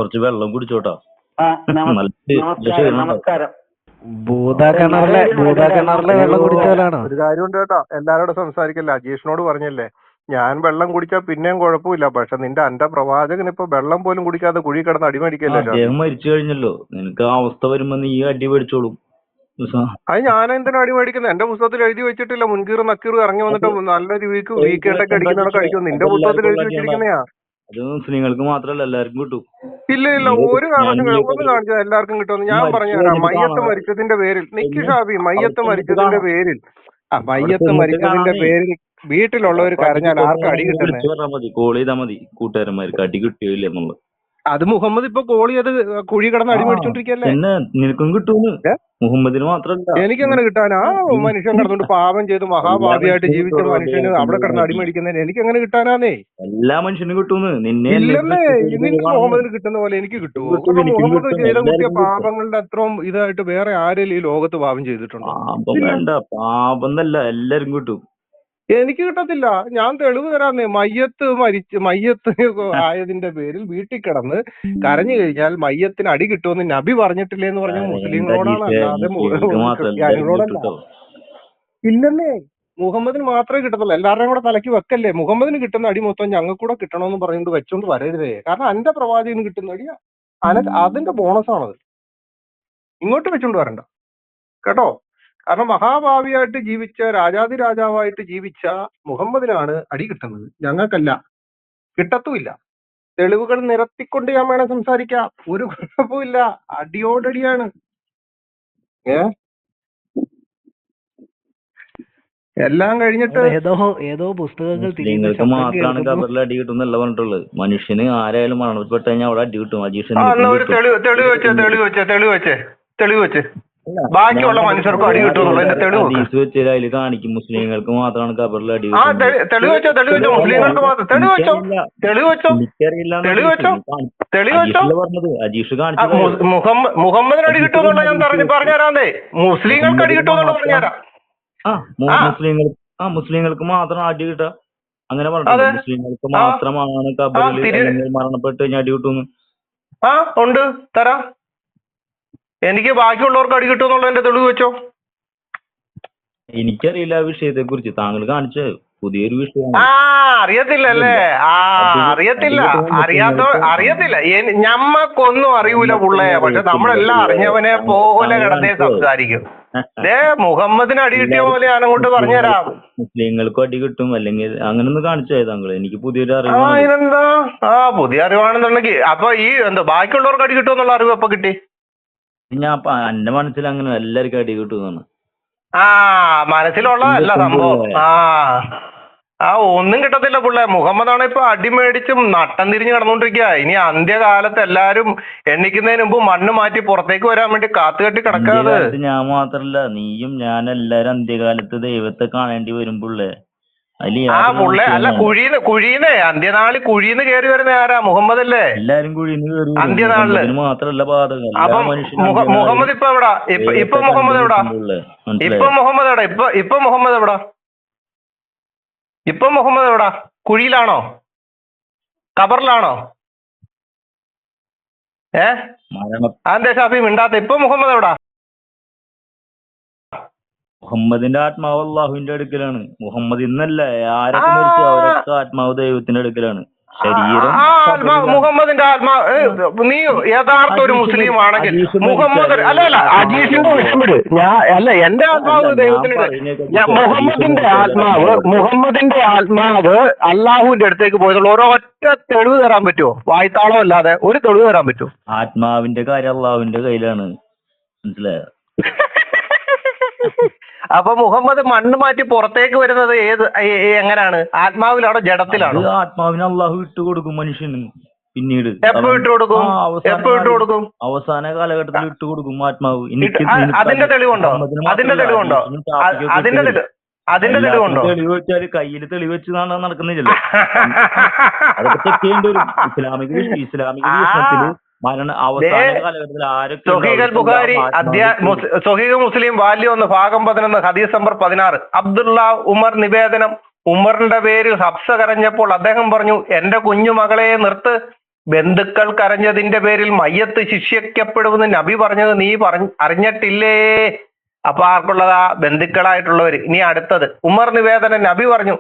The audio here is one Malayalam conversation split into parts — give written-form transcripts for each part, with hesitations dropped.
കുറച്ച് വെള്ളം കുടിച്ചോട്ടാ. ആ, നല്ല നമസ്കാരം നമസ്കാരം. ഭൂതാക്കിണറിലെ വെള്ളം കുടിച്ചാലാണോ? ഒരു കാര്യമുണ്ട് കേട്ടോ, എല്ലാരോടും സംസാരിക്കല്ലേ. അജീഷിനോട് പറഞ്ഞല്ലേ, ഞാൻ വെള്ളം കുടിച്ചാൽ പിന്നെയും കുഴപ്പമില്ല, പക്ഷെ അന്റെ പ്രവാചകൻ ഇപ്പൊ വെള്ളം പോലും കുടിക്കാതെ കുഴി കിടന്ന് അടിമേടിക്കല്ലോ. അദ്ദേഹം മരിച്ചു കഴിഞ്ഞല്ലോ. നിനക്ക് ആ അവസ്ഥ വരുമ്പോ നീ അടി മേടിച്ചോളും. അത് ഞാൻ എന്തിനാ അടിമേടിക്കുന്നത്? എന്റെ പുസ്തകത്തിൽ എഴുതി വെച്ചിട്ടില്ല. മുൻകീറും നക്കീറും ഇറങ്ങി വന്നിട്ട് നല്ലൊരു വീക്കേണ്ടൊക്കെ അടിക്കുന്നതൊക്കെ അടിക്കും. നിന്റെ പുസ്തകത്തിൽ എഴുതി വെച്ചിരിക്കുന്നയാ. അത് മുസ്ലിങ്ങൾക്ക് മാത്രല്ല എല്ലാവർക്കും കിട്ടും. ഇല്ല ഒരു കാരണവശാലും ഒന്ന് കാണിച്ചാൽ എല്ലാവർക്കും കിട്ടുമെന്ന് ഞാൻ പറഞ്ഞുതരാം. മയ്യത്ത് മരിച്ചതിന്റെ പേരിൽ ഷാബി മയ്യത്ത് മരിച്ചതിന്റെ പേരിൽ വീട്ടിലുള്ളവർ കരഞ്ഞാൽ ആർക്കും അടി കിട്ടുന്നത്? കോൾ ചെയ്താൽ മതി കൂട്ടുകാരന്മാർക്ക് അടി കിട്ടിയില്ല എന്നുള്ളത്. അത് മുഹമ്മദ് ഇപ്പൊ കോളി അത് കുഴി കിടന്ന് അടി മേടിച്ചോണ്ടിരിക്കല്ലേ. നിനക്കും കിട്ടൂന്ന്. മുഹമ്മദിന് മാത്രല്ല, എനിക്കങ്ങനെ കിട്ടാനാ? മനുഷ്യൻ കിടന്നുകൊണ്ട് പാപം ചെയ്ത് മഹാഭാവിയായിട്ട് ജീവിച്ച മനുഷ്യന് അവിടെ കിടന്ന് അടി മേടിക്കുന്നതിന് എനിക്കെങ്ങനെ കിട്ടാനാന്നേ? എല്ലാ മനുഷ്യനും കിട്ടൂന്ന്. നിന്നെ ഇല്ലെന്നേ, നിനക്ക് മുഹമ്മദിന് കിട്ടുന്ന പോലെ എനിക്ക് കിട്ടുമോ? മുഹമ്മദ് ചെയ്ത കുട്ടിയ പാപങ്ങളുടെ അത്രയും ഇതായിട്ട് വേറെ ആരെങ്കിലും ഈ ലോകത്ത് പാപം ചെയ്തിട്ടുണ്ടോ? പാപം വേണ്ട, പാപം എന്നല്ല, എല്ലാരും കിട്ടും. എനിക്ക് കിട്ടത്തില്ല. ഞാൻ തെളിവ് തരാന്നേ. മയ്യത്ത് ആയതിന്റെ പേരിൽ വീട്ടിൽ കിടന്ന് കരഞ്ഞു കഴിഞ്ഞാൽ മയ്യത്തിന് അടി കിട്ടുമെന്ന് നബി പറഞ്ഞിട്ടില്ലേ എന്ന് പറഞ്ഞ മുസ്ലിങ്ങളോടാണ്, അല്ലാതെ ക്രിസ്ത്യാനികളോടല്ല. ഇല്ലെന്നേ, മുഹമ്മദിന് മാത്രമേ കിട്ടത്തുള്ളൂ. എല്ലാവരുടെയും കൂടെ തലയ്ക്ക് വെക്കല്ലേ. മുഹമ്മദിന് കിട്ടുന്ന അടി മൊത്തം ഞങ്ങൾക്ക് കൂടെ കിട്ടണമെന്ന് പറഞ്ഞുകൊണ്ട് വെച്ചോണ്ട് വരരുതേ. കാരണം എന്റെ പ്രവാചകന് കിട്ടുന്ന അടി അതിന്റെ ബോണസാണത്. ഇങ്ങോട്ട് വെച്ചോണ്ട് വരണ്ട കേട്ടോ. കാരണം മഹാഭാവിയായിട്ട് ജീവിച്ച രാജാതിരാജാവായിട്ട് ജീവിച്ച മുഹമ്മദിനാണ് അടി കിട്ടുന്നത്, ഞങ്ങൾക്കല്ല. കിട്ടത്തുമില്ല. തെളിവുകൾ നിരത്തിക്കൊണ്ട് ഞാൻ വേണം സംസാരിക്കാം, ഒരു കുഴപ്പമില്ല. അടിയോടടിയാണ്. എല്ലാം കഴിഞ്ഞിട്ട് ഏതോ പുസ്തകങ്ങൾ മാത്രമാണ് കബറിൽ അടി കിട്ടുന്നല്ല പറഞ്ഞിട്ടുള്ളത്. മനുഷ്യന് ആരായാലും മരണപ്പെട്ടു കഴിഞ്ഞാൽ അവിടെ അടി കിട്ടും. ഒരു തെളിവ് വെച്ച് ബാക്കിയുള്ള മനുഷ്യർക്കും അടി കിട്ടുമെന്നുള്ള തെളിവ് അതിൽ കാണിക്കും. മുസ്ലിങ്ങൾക്ക് മാത്രമാണ് കബറിൽ അടി തെളിവ് വെച്ചോ മുസ്ലിങ്ങൾക്ക് മാത്രം പറഞ്ഞത്. അജീഷ് കാണിച്ചു. മുഹമ്മദിന് അടി കിട്ടുമെന്നുള്ള ഞാൻ പറഞ്ഞുതരാന്നേ. മുസ്ലിങ്ങൾക്ക് അടി കിട്ടുമെന്നുള്ള പറഞ്ഞുതരാം. മുസ്ലിങ്ങൾക്ക് മാത്രം അടി കിട്ടുക അങ്ങനെ പറഞ്ഞു. മുസ്ലിങ്ങൾക്ക് മാത്രമാണ് കബറിൽ മരണപ്പെട്ട് കഴിഞ്ഞാൽ അടി കിട്ടുന്നു. ഉണ്ട്, തരാം. എനിക്ക് ബാക്കിയുള്ളവർക്ക് അടി കിട്ടുമെന്നുള്ള തെളിവ് വെച്ചോ. എനിക്കറിയില്ല ആ വിഷയത്തെ കുറിച്ച്. താങ്കൾ കാണിച്ച പുതിയൊരു വിഷയം. അറിയത്തില്ലല്ലേ? അറിയത്തില്ല. ഞമ്മക്കൊന്നും അറിയൂല പുള്ളേ. പക്ഷെ നമ്മളെല്ലാം അറിഞ്ഞവനെ പോലെ കിടന്നേ സംസാരിക്കും. മുഹമ്മദിന് അടി കിട്ടിയ പോലെ ഞാൻ അങ്ങോട്ട് പറഞ്ഞുതരാം. മുസ്ലിങ്ങൾക്കും അടി കിട്ടും അല്ലെങ്കിൽ അങ്ങനെ ഒന്ന് കാണിച്ചായി താങ്കൾ. എനിക്ക് പുതിയൊരു അറിവ്. ഇതിനെന്താ? പുതിയ അറിവാണെന്നുണ്ടെങ്കിൽ അപ്പൊ ഈ ബാക്കിയുള്ളവർക്ക് അടി കിട്ടുമെന്നുള്ള അറിവ് എപ്പൊ കിട്ടി? ഞാൻ എന്റെ മനസ്സിൽ അങ്ങനെ എല്ലാവർക്കും അടി കിട്ടുന്നതാണ്. മനസ്സിലുള്ളതല്ല സംഭവം. ഒന്നും കിട്ടത്തില്ല പുള്ളേ. മുഹമ്മദാണ് ഇപ്പൊ അടിമേടിച്ചും നട്ടം തിരിഞ്ഞ് കിടന്നുകൊണ്ടിരിക്കുക. ഇനി അന്ത്യകാലത്ത് എല്ലാരും എണ്ണിക്കുന്നതിന് മുമ്പ് മണ്ണ് മാറ്റി പുറത്തേക്ക് വരാൻ വേണ്ടി കാത്തുകെട്ടി കിടക്കാതെ. ഞാൻ മാത്രല്ല, നീയും ഞാൻ എല്ലാരും അന്ത്യകാലത്ത് ദൈവത്തെ കാണേണ്ടി വരും പുള്ളേ. പുള്ളേ അല്ല, കുഴീന്ന് അന്ത്യനാളിൽ കുഴീന്ന് കയറി വരുന്ന ആരാ? മുഹമ്മദ് അല്ലേ? എല്ലാരും കുഴീന്ന് അന്ത്യനാളില് മാത്രല്ല ബാധകം. അപ്പം മുഹമ്മദ് ഇപ്പൊ എവിടാ? ഇപ്പൊ മുഹമ്മദ് എവിടാ? ഇപ്പൊ മുഹമ്മദ് എവിടാ? കുഴിയിലാണോ? ഖബറിലാണോ? അതെന്താ ഷാഫി മിണ്ടാത്ത? ഇപ്പൊ മുഹമ്മദ് എവിടാ? മുഹമ്മദിന്റെ ആത്മാവ് അള്ളാഹുവിന്റെ അടുക്കലാണ്. മുഹമ്മദ് ഇന്നല്ല, ആരൊക്കെ മരിച്ചു അവരൊക്കെ ആത്മാവ് ദൈവത്തിന്റെ അടുക്കലാണ്. ശരീരം മുഹമ്മദിന്റെ ആത്മാവ്. നീ യഥാർത്ഥ ഒരു മുസ്ലിം ആണെങ്കിൽ മുഹമ്മദ് അജീഷിന്റെ വിഷമിട്. എന്റെ ആത്മാവ് ദൈവത്തിന്റെ. മുഹമ്മദിന്റെ ആത്മാവ് അള്ളാഹുവിന്റെ അടുത്തേക്ക് പോയതുള്ള ഒരൊറ്റ തെളിവ് തരാൻ പറ്റുമോ? വായ്ത്താളം അല്ലാതെ ഒരു തെളിവ് തരാൻ പറ്റുമോ? ആത്മാവിന്റെ കാര്യം അള്ളാഹുവിന്റെ കയ്യിലാണ്. മനസ്സിലായോ? അപ്പൊ മുഹമ്മദ് മണ്ണ് മാറ്റി പുറത്തേക്ക് വരുന്നത് എങ്ങനെയാണ്? ആത്മാവിലാണോ ജഡത്തിലാണോ? ആത്മാവിന് അള്ളാഹു ഇട്ടുകൊടുക്കും മനുഷ്യന്. പിന്നീട് എപ്പോ ഇട്ടുകൊടുക്കും? അവസാന കാലഘട്ടത്തിൽ ഇട്ടുകൊടുക്കും ആത്മാവ്. അതിന്റെ തെളിവുണ്ടോ? തെളിവ് വെച്ചാല് കയ്യിൽ തെളിവ് വെച്ച് നടക്കുന്നില്ലല്ലോ. അതൊക്കെ ചെക്ക് ചെയ്യേണ്ടി വരും. ഇസ്ലാമിക വീക്ഷണത്തില് സഹീഹ് മുസ്ലിം വാല്യം 1 ഭാഗം 11 ഹദീസ് നമ്പർ 16. അബ്ദുള്ള ഉമർ നിവേദനം. ഉമറിന്റെ പേരിൽ ഹബ്സ കരഞ്ഞപ്പോൾ അദ്ദേഹം പറഞ്ഞു, എന്റെ കുഞ്ഞു മകളെ നിർത്ത്, ബന്ധുക്കൾ കരഞ്ഞതിന്റെ പേരിൽ മയ്യത്ത് ശിക്ഷിക്കപ്പെടുമെന്ന് നബി പറഞ്ഞത് നീ അറിഞ്ഞിട്ടില്ലേ? അപ്പൊ ആർക്കുള്ളതാ? ബന്ധുക്കളായിട്ടുള്ളവര്. ഇനി അടുത്തത് ഉമർ നിവേദനം. നബി പറഞ്ഞു,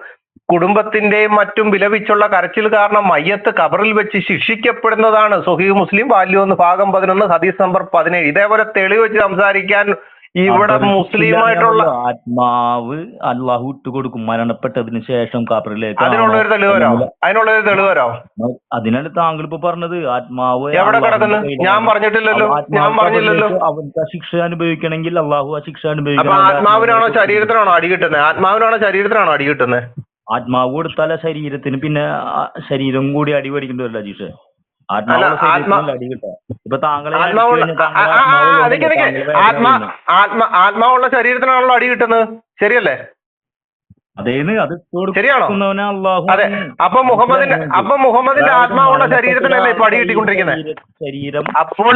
കുടുംബത്തിന്റെയും മറ്റും വിലപിച്ചുള്ള കരച്ചിൽ കാരണം മയ്യത്ത് കബറിൽ വെച്ച് ശിക്ഷിക്കപ്പെടുന്നതാണ്. സ്വഹീഹ് മുസ്ലിം വാല്യം 1 ഭാഗം 11 ഹദീസ് നമ്പർ 17. ഇതേപോലെ തെളിവ് വെച്ച് സംസാരിക്കാൻ ഇവിടെ മുസ്ലിമായിട്ടുള്ള ആത്മാവ് അള്ളാഹു ഇട്ടുകൊടുക്കും മരണപ്പെട്ടതിന് ശേഷം കബറിലേക്ക്. അതിനുള്ളൊരു തെളിവ് വരോ? അതിനല്ല താങ്കൾ ഇപ്പൊ പറഞ്ഞത് ആത്മാവ് എവിടെ കിടക്കുന്നു? ഞാൻ പറഞ്ഞിട്ടില്ലല്ലോ. അവർക്ക് ആ ശിക്ഷ അനുഭവിക്കണമെങ്കിൽ അള്ളാഹു ആ ശിക്ഷ അപ്പൊ അനുഭവിക്കണം. ആത്മാവിനാണോ ശരീരത്തിനാണോ അടി കിട്ടുന്നത്? ആത്മാവിനാണോ ശരീരത്തിനാണോ അടി കിട്ടുന്നത്? ആത്മാവ് കൊടുത്താല ശരീരത്തിന് പിന്നെ ശരീരം കൂടി അടി മേടിക്കേണ്ടി വരില്ല അജീഷ്. അടി കിട്ടാം. ഇപ്പൊ താങ്കളെ ആത്മാവുള്ള ശരീരത്തിനാണല്ലോ അടി കിട്ടുന്നത്, ശരിയല്ലേ? അതേന്ന് അത് ശരിയാണോ? അതെ. അപ്പൊ മുഹമ്മദിന്റെ ആത്മാവുള്ള ശരീരത്തിനല്ലേ ഇപ്പൊ അടി കിട്ടിക്കൊണ്ടിരിക്കുന്നത്? ശരീരം. അപ്പോൾ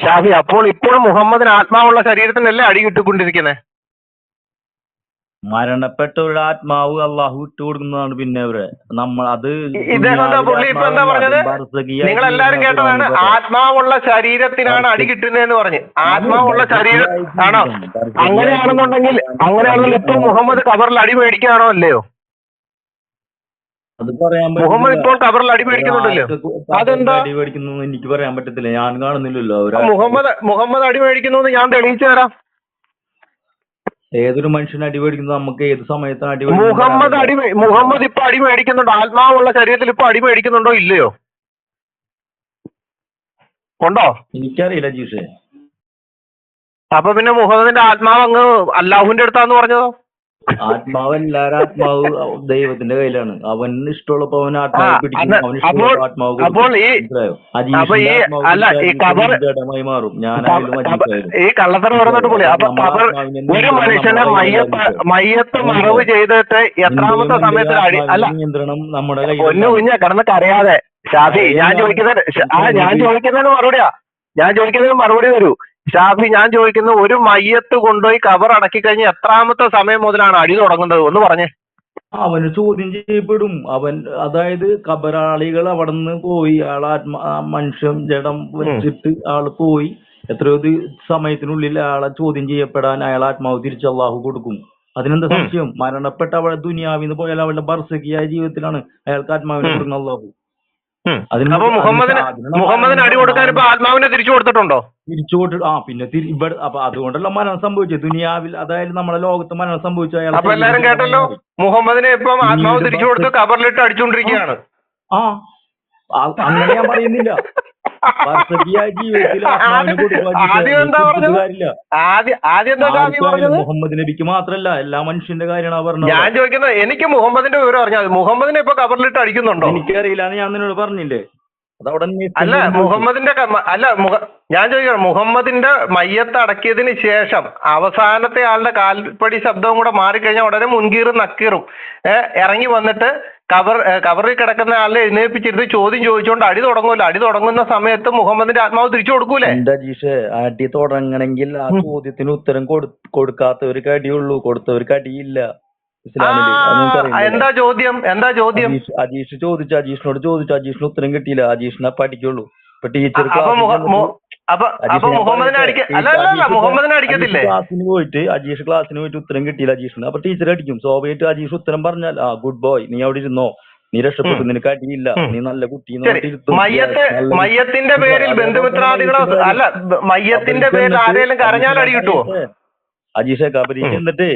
ഷാഫി അപ്പോൾ ഇപ്പോൾ മുഹമ്മദിന് ആത്മാവുള്ള ശരീരത്തിനല്ലേ അടി കിട്ടിക്കൊണ്ടിരിക്കുന്നത്? മരണപ്പെട്ടവരുടെ ആത്മാവ് അള്ളാഹു ഇട്ട് കൊടുക്കുന്നതാണ്. പിന്നെ അവരെ നമ്മൾ അത് പുള്ളി ഇപ്പൊ എന്താ പറഞ്ഞത്? നിങ്ങൾ എല്ലാരും കേട്ടതാണ്, ആത്മാവുള്ള ശരീരത്തിനാണ് അടി കിട്ടുന്നതെന്ന് പറഞ്ഞ്. ആത്മാവുള്ള ശരീരം ആണോ? അങ്ങനെയാണെന്നുണ്ടെങ്കിൽ ഇപ്പൊ മുഹമ്മദ് കബറിൽ അടി മേടിക്കുകയാണോ അല്ലയോ? അത് പറയാൻ മുഹമ്മദ് ഇപ്പോൾ കബറിൽ അടി മേടിക്കുന്നുണ്ടല്ലോ. അതെന്താ അടി മേടിക്കുന്നു എനിക്ക് പറയാൻ പറ്റത്തില്ല, ഞാൻ കാണുന്നില്ലല്ലോ. മുഹമ്മദ് അടി മേടിക്കുന്നു ഞാൻ തെളിയിച്ചു തരാം. ഏതൊരു മനുഷ്യന് അടി മേടിക്കുന്നത് നമുക്ക് ഏത് സമയത്താണ് അടി മുഹമ്മദ് ഇപ്പൊ അടി മേടിക്കുന്നുണ്ടോ? ആത്മാവുള്ള ശരീരത്തിൽ ഇപ്പൊ അടി മേടിക്കുന്നുണ്ടോ ഇല്ലയോ? ഉണ്ടോ? എനിക്കറിയില്ല ജീഷേ. അപ്പൊ പിന്നെ മുഹമ്മദിന്റെ ആത്മാവ് അങ്ങ് അല്ലാഹുവിന്റെ അടുത്താന്ന് പറഞ്ഞതോ? ആത്മാവ് എല്ലാവരും ആത്മാവ് ദൈവത്തിന്റെ കയ്യിലാണ്. അവന് ഇഷ്ടമുള്ളപ്പോ അവൻ ആത്മാവ് പിടിക്കും. ജഡമായി മാറും. ഞാനായാലും ഈ കള്ളത്തരം പറഞ്ഞിട്ട് പോലെ ഒരു മനുഷ്യനെ മയ്യത്ത് മറവ് ചെയ്തിട്ട് എത്രാമത്തെ സമയത്ത് അല്ല നിയന്ത്രണം നമ്മുടെ ഒന്നു കുഞ്ഞ കിടന്നിട്ട് അറിയാതെ ഷാഫി ഞാൻ ചോദിക്കുന്നതിന് മറുപടി തരൂ ഷാഫി. ഞാൻ ചോദിക്കുന്ന ഒരു മയ്യത്ത് കൊണ്ടുപോയി കബർ അടക്കി കഴിഞ്ഞ് എത്രാമത്തെ സമയം മുതലാണ് അടി തുടങ്ങുന്നത് ഒന്ന് പറഞ്ഞേ. അവന് ചോദ്യം ചെയ്യപ്പെടും. അതായത് കബറാളികൾ അവിടെ നിന്ന് പോയി മനുഷ്യൻ ജഡം വെച്ചിട്ട് ആള് പോയി എത്രയോ സമയത്തിനുള്ളിൽ അയാളെ ചോദ്യം ചെയ്യപ്പെടാൻ അയാൾ ആത്മാവ് തിരിച്ച് അള്ളാഹു കൊടുക്കും. അതിനെന്താ സംശയം? മരണപ്പെട്ട അവളെ ദുനിയാവിന്ന് പോയാൽ അവളുടെ ബർസക്കിയായ ജീവിതത്തിലാണ് അയാൾക്ക് ആത്മാവിനെ കൊടുക്കുന്ന അള്ളാഹു. അപ്പൊ മുഹമ്മദിന് അടി കൊടുക്കാൻ ഇപ്പൊ ആത്മാവിനെ തിരിച്ചു കൊടുത്തിട്ടുണ്ടോ? തിരിച്ചു കൊടുത്തിട്ട് പിന്നെ ഇവിടെ അപ്പൊ അതുകൊണ്ടല്ല മരണം സംഭവിച്ചത് ദുനിയാവിൽ. അതായത് നമ്മുടെ ലോകത്ത് മരണം സംഭവിച്ചു. അപ്പൊ എല്ലാരും കേട്ടല്ലോ, മുഹമ്മദിനെ ഇപ്പം ആത്മാവ് തിരിച്ചു കൊടുത്ത് കബറിലിട്ട് അടിച്ചുകൊണ്ടിരിക്കുകയാണ്. അങ്ങനെ ഞാൻ പറയുന്നില്ല. മുഹമ്മദ് നബിക്ക് മാത്രല്ല എല്ലാ മനുഷ്യന്റെ കാര്യമാണ് പറഞ്ഞത്. ഞാൻ ചോദിക്കുന്നത് എനിക്ക് മുഹമ്മദിന്റെ വിവരം അറിഞ്ഞാൽ മുഹമ്മദിനെ ഇപ്പൊ കബറിലിട്ട് അടിക്കുന്നുണ്ടോ? എനിക്കറിയില്ല, ഞാൻ നിന്നോട് പറഞ്ഞില്ലേ. അല്ല മുഹമ്മദിന്റെ ഞാൻ ചോദിക്കണം, മുഹമ്മദിന്റെ മയ്യത്ത് അടക്കിയതിന് ശേഷം അവസാനത്തെ ആളുടെ കാൽപ്പടി ശബ്ദവും കൂടെ മാറിക്കഴിഞ്ഞാൽ ഉടനെ മുൻകീറും നക്കീറും ഇറങ്ങി വന്നിട്ട് കബറിൽ കിടക്കുന്ന ആളിനെ എഴുന്നേൽപ്പിച്ചിരുന്ന് ചോദ്യം ചോദിച്ചുകൊണ്ട് അടി തുടങ്ങൂല്ലോ. അടി തുടങ്ങുന്ന സമയത്ത് മുഹമ്മദിന്റെ ആത്മാവ് തിരിച്ചു കൊടുക്കൂലേ? എന്താ ജീഷേ, അടി തുടങ്ങണമെങ്കിൽ ആ ചോദ്യത്തിന് ഉത്തരം കൊടുക്കാത്തവർക്ക് അടിയുള്ളൂ, കൊടുത്തവർക്ക് അടിയില്ല ഇസ്ലാമില്. എന്താ ചോദ്യം? അജീഷ് ചോദിച്ചു, അജീഷിനോട് ചോദിച്ചു, അജീഷിന് ഉത്തരം കിട്ടിയില്ല. അജീഷിനെ പഠിക്കുള്ളൂ. ഇപ്പൊ ടീച്ചർ ക്ലാസ്സിന് പോയിട്ട് ഉത്തരം കിട്ടിയില്ല അജീഷിന്. അപ്പൊ ടീച്ചർ അടിക്കും. സ്വാഭാവികമായിട്ട് അജീഷ് ഉത്തരം പറഞ്ഞാൽ ഗുഡ് ബോയ്, നീ അവിടെ ഇരുന്നോ, നീ രക്ഷപ്പെട്ടു, നിനക്ക് അടിയില്ല, നീ നല്ല കുട്ടി. മയ്യത്തിന്റെ പേരിൽ ബന്ധുമിത്രാദികളോ അല്ല മയ്യത്തിന്റെ പേരിൽ ആരെങ്കിലും കരഞ്ഞാൽ അടി കിട്ടുമോ? അജീഷെ പരീക്ഷ എന്നിട്ട്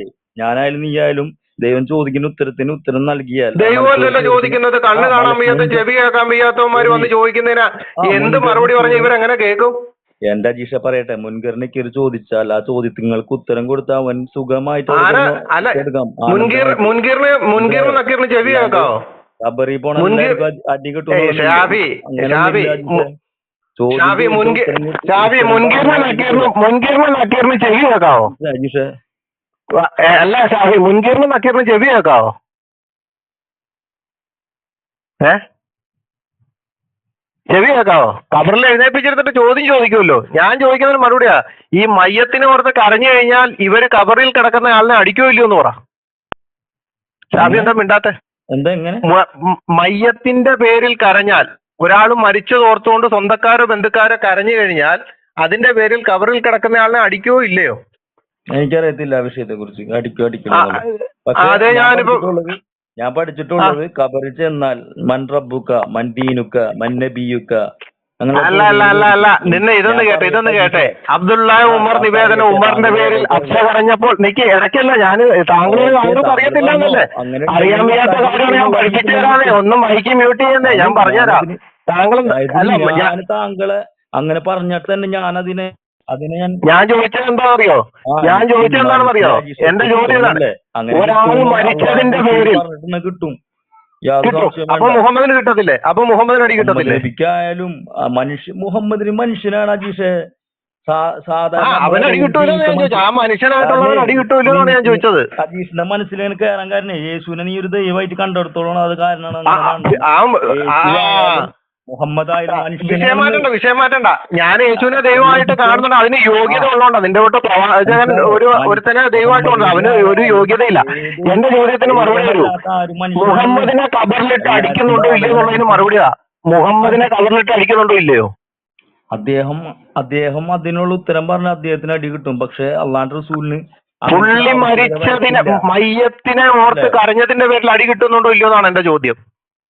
ഞാനായാലും നീ ആയാലും ദൈവം ചോദിക്കുന്ന ഉത്തരത്തിന് ഉത്തരം നൽകിയാൽ ദൈവമല്ലല്ലോ ചോദിക്കുന്നത്. കണ്ണ് കാണാൻ വയ്യാത്ത ചെവി കേൾക്കാൻ വയ്യാത്തവന്മാര് വന്ന് ചോദിക്കുന്നതിന് എന്ത് മറുപടി പറഞ്ഞ ഇവരെങ്ങനെ കേൾക്കും? എന്റെ അജീഷ പറയട്ടെ, മുൻകറിനൊക്കെ ചോദിച്ചാൽ ആ ചോദ്യങ്ങൾക്ക് ഉത്തരം കൊടുത്താൽ അവൻ സുഖമായിട്ട് ചെവി കേൾക്കാവോ? കബറി പോണ അടി കിട്ടും. ചെവി കേൾക്കാവോ? അജീഷ അല്ല ഷാഫി, മുൻകീറിനും നക്കീറിനും ചെവി കേൾക്കാവോ? ചെവി കേൾക്കാവോ? കബറിൽ എഴുന്നേപ്പിച്ചെടുത്തിട്ട് ചോദ്യം ചോദിക്കുമല്ലോ. ഞാൻ ചോദിക്കുന്നതിന് മറുപടിയാ, ഈ മയ്യത്തിന് പുറത്ത് കരഞ്ഞു കഴിഞ്ഞാൽ ഇവര് കബറിൽ കിടക്കുന്ന ആളിനെ അടിക്കോ ഇല്ലയോ എന്ന് പറ. ഷാഫി എന്താ മിണ്ടാത്തെ? എന്താ എങ്ങനെ? മയ്യത്തിന്റെ പേരിൽ കരഞ്ഞാൽ ഒരാൾ മരിച്ചത് ഓർത്തുകൊണ്ട് സ്വന്തക്കാരോ ബന്ധുക്കാരോ കരഞ്ഞു കഴിഞ്ഞാൽ അതിന്റെ പേരിൽ കബറിൽ കിടക്കുന്നയാളിനെ അടിക്കോ ഇല്ലയോ? എനിക്കറിയത്തില്ല ആ വിഷയത്തെ കുറിച്ച് അടിക്കോ ആ, അടിക്കില്ല. അതെ ഞാനിപ്പോ ഞാൻ പഠിച്ചിട്ടുള്ളത് കബറിൽ ചെന്നാൽ മൻ റബ്ബുക മൻ ദീനുക മൻ നബിയുക അല്ല നിന്നെ ഇതൊന്ന് കേട്ടെ അബ്ദുള്ള ഉമർ നിവേദനം ഉമറിന്റെ പേരിൽ അച്ഛ കരഞ്ഞപ്പോൾ നിക്ക് ഇടയ്ക്കല്ല ഞാൻ താങ്കൾക്ക് അറിയത്തില്ല എന്നല്ലേ, അറിയാൻ വയ്യാത്ത കാര്യമാണ് ഞാൻ പഠിപ്പിച്ചു തരാന്നേ. ഒന്നും മൈക്ക് മ്യൂട്ട് ചെയ്യുന്നേ, ഞാൻ പറഞ്ഞുതരാം. താങ്കൾ ഞാൻ താങ്കളെ അങ്ങനെ പറഞ്ഞിട്ട് തന്നെ ഞാൻ ചോദിച്ചത് എന്താ അറിയോ? ഞാൻ ചോദിച്ചത് എന്താണെന്ന് അറിയോ? എന്റെ ചോദ്യം ഇതാണ്, ഒരാൾ മരിച്ചതിന്റെ പേരിൽ കിട്ടും. അപ്പൊ മുഹമ്മദിന് കിട്ടത്തില്ലേ? അപ്പൊ മുഹമ്മദിന് അടി കിട്ടത്തില്ലേ? ലഭിക്കായാലും മുഹമ്മദിന് മനുഷ്യനാണ് അജീഷെ. അവന് അടി കിട്ടൂലെന്ന് ഞാൻ ചോദിച്ചു. ആ മനുഷ്യനായിട്ടുള്ളവൻ അടി കിട്ടൂലെന്നാണ് ഞാൻ ചോദിച്ചത്. അജീഷിന്റെ മനസ്സിലാണ് കയറാൻ കാരണം യേശുവിനെ നീ ഒരു ദൈവമായിട്ട് കണ്ടെടുത്തോളണം. അത് കാരണമാണ് വിഷയം മാറ്റണ്ട. ഞാൻ യേശുവിനെ ദൈവമായിട്ട് കാണുന്നുണ്ട്, അതിന് യോഗ്യത ഉള്ളതുകൊണ്ട്. നിന്റെ തൊട്ട് പ്രവാചകൻ ഒരുത്തനെ ദൈവമായിട്ട് കൊണ്ട് അവന് ഒരു യോഗ്യതയില്ല. എന്റെ ചോദ്യത്തിന് മറുപടി തരൂ. മുഹമ്മദിനെ കബറിലിട്ട് അടിക്കുന്നുണ്ടോ ഇല്ലയോ എന്നുള്ളതിന് മറുപടിയാ. മുഹമ്മദിനെ കബറിലിട്ട് അടിക്കുന്നുണ്ടോ ഇല്ലയോ? അദ്ദേഹം അതിനുള്ള ഉത്തരം പറഞ്ഞ അദ്ദേഹത്തിന് അടി കിട്ടും. പക്ഷെ അള്ളാന്റെ റസൂലിന് പുള്ളി മരിച്ചതിനെ മയ്യത്തിനെ ഓർത്ത് കരഞ്ഞതിന്റെ പേരിൽ അടി കിട്ടുന്നുണ്ടോ ഇല്ലയോ എന്നാണ് എന്റെ ചോദ്യം.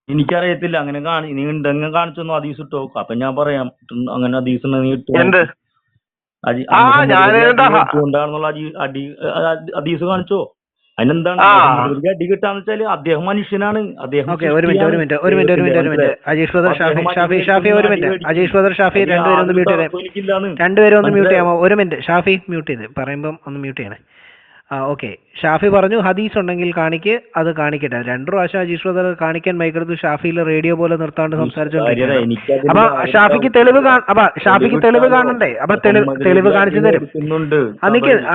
എനിക്കറിയത്തില്ല. അങ്ങനെ നീ ഉണ്ടെങ്കിൽ കാണിച്ചൊന്നു ഹദീസ് ഇട്ടോ. അപ്പൊ ഞാൻ പറയാം അങ്ങനെ ഹദീസ് എന്ത് ഹദീസ് കാണിച്ചോ. അതിനെന്താണ് അടി കിട്ടാന്ന് വെച്ചാല് അദ്ദേഹം മനുഷ്യനാണ്. അദ്ദേഹം ഒരു മിനിറ്റ് അജീഷ് ബ്രദർ ഷാഫി ഒരു മിനിറ്റ്. അജീഷ് ബ്രദർ ഷാഫി രണ്ടുപേരും ഒന്ന് മ്യൂട്ട് ചെയ്യാമോ? ഒരു മിനിറ്റ് ഷാഫി മ്യൂട്ട് ചെയ്ത് പറയുമ്പം ഒന്ന് മ്യൂട്ട് ചെയ്യണേ. ഓക്കെ, ഷാഫി പറഞ്ഞു ഹദീസ് ഉണ്ടെങ്കിൽ കാണിക്ക്, അത് കാണിക്കട്ടെ. 2 പ്രാവശ്യം അജീഷ് ബ്രദർ കാണിക്കാൻ മൈക്കെടുത്ത് ഷാഫിയിൽ റേഡിയോ പോലെ നിർത്താണ്ട് സംസാരിച്ചോണ്ടിരിക്കുന്നത്. അപ്പൊ ഷാഫിക്ക് തെളിവ് കാണണ്ടേ? അപ്പൊ തെളിവ് കാണിച്ചു തരും.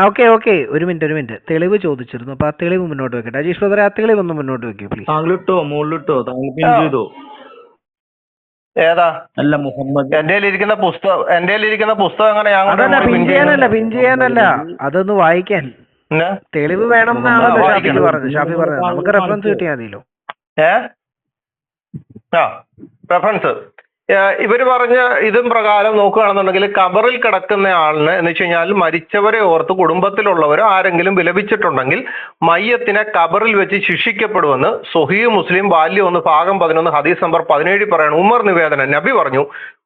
ഓക്കെ ഒരു മിനിറ്റ് തെളിവ് ചോദിച്ചിരുന്നു. അപ്പൊ ആ തെളിവ് മുന്നോട്ട് വെക്കട്ടെ. അജീഷ് ബ്രദർ ആ തെളിവ് ഒന്ന് മുന്നോട്ട് വെക്കൂ പ്ലീസ്. ഏതാ? അല്ല മുഹമ്മദ് എന്റെ ഇരിക്കുന്ന പുസ്തകം അങ്ങനെ പിൻ ചെയ്യാനല്ല അതൊന്ന് വായിക്കാൻ തെളിവ് വേണം എന്നാണല്ലോ ഷാഫി പറഞ്ഞത്. നമുക്ക് റെഫറൻസ് കിട്ടിയാൽ മതിയല്ലോ. റെഫറൻസ് ഇവര് പറഞ്ഞ ഇതും പ്രകാരം നോക്കുകയാണെന്നുണ്ടെങ്കിൽ കബറിൽ കിടക്കുന്ന ആളിന് എന്ന് വെച്ച് കഴിഞ്ഞാൽ മരിച്ചവരെ ഓർത്ത് കുടുംബത്തിലുള്ളവരോ ആരെങ്കിലും വിലപിച്ചിട്ടുണ്ടെങ്കിൽ മയ്യത്തിനെ കബറിൽ വെച്ച് ശിക്ഷിക്കപ്പെടുമെന്ന് സ്വഹീഹ് മുസ്ലിം വാല്യം 1 ഭാഗം 11 ഹദീസ് നമ്പർ 17 പറയണം. ഉമർ നിവേദനം നബി പറഞ്ഞു,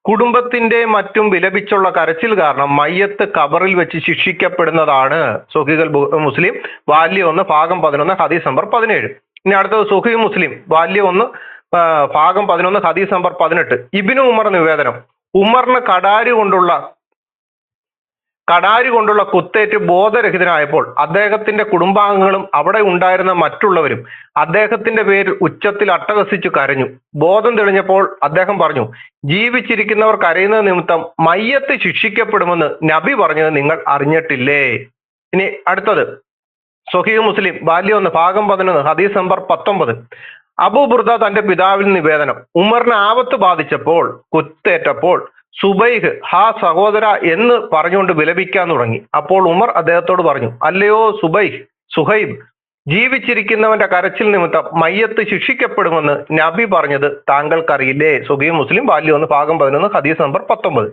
കുടുംബത്തിന്റെ മറ്റും വിലപിച്ചുള്ള കരച്ചിൽ കാരണം മയ്യത്ത് കബറിൽ വെച്ച് ശിക്ഷിക്കപ്പെടുന്നതാണ്. സ്വഹീഹ് മുസ്ലിം വാല്യം 1 ഭാഗം 11 ഹദീസ് നമ്പർ 17. ഇനി അടുത്തത് സ്വഹീഹ് മുസ്ലിം വാല്യം 1 ഭാഗം 11 ഹദീസ് നമ്പർ 18. ഇബ്നു ഉമർ നിവേദനം, ഉമറിന് കടാരി കൊണ്ടുള്ള കുത്തേറ്റ് ബോധരഹിതനായപ്പോൾ അദ്ദേഹത്തിന്റെ കുടുംബാംഗങ്ങളും അവിടെ ഉണ്ടായിരുന്ന മറ്റുള്ളവരും അദ്ദേഹത്തിന്റെ പേരിൽ ഉച്ചത്തിൽ അട്ടഹസിച്ചു കരഞ്ഞു. ബോധം തെളിഞ്ഞപ്പോൾ അദ്ദേഹം പറഞ്ഞു, ജീവിച്ചിരിക്കുന്നവർ കരയുന്നത് നിമിത്തം മയ്യത്ത് ശിക്ഷിക്കപ്പെടുമെന്ന് നബി പറഞ്ഞത് നിങ്ങൾ അറിഞ്ഞിട്ടില്ലേ? ഇനി അടുത്തത് സ്വഹീഹ് മുസ്ലിം വാല്യം 1 ഭാഗം 11 ഹദീസ് നമ്പർ 19. അബൂ ബുർദ തന്റെ പിതാവിൽ നിവേദനം, ഉമറിന് ആപത്ത് ബാധിച്ചപ്പോൾ കുത്തേറ്റപ്പോൾ സുബൈഹ് ഹാ സഹോദര എന്ന് പറഞ്ഞുകൊണ്ട് വിലപിക്കാൻ തുടങ്ങി. അപ്പോൾ ഉമർ അദ്ദേഹത്തോട് പറഞ്ഞു, അല്ലയോ സുഹൈബ്, ജീവിച്ചിരിക്കുന്നവന്റെ കരച്ചിൽ നിമിത്തം മയ്യത്ത് ശിക്ഷിക്കപ്പെടുമെന്ന് നബി പറഞ്ഞത് താങ്കൾക്കറിയില്ലേ? സ്വഹീഹ് മുസ്ലിം വാല്യം 1 ഭാഗം 11 ഹദീസ് നമ്പർ 19.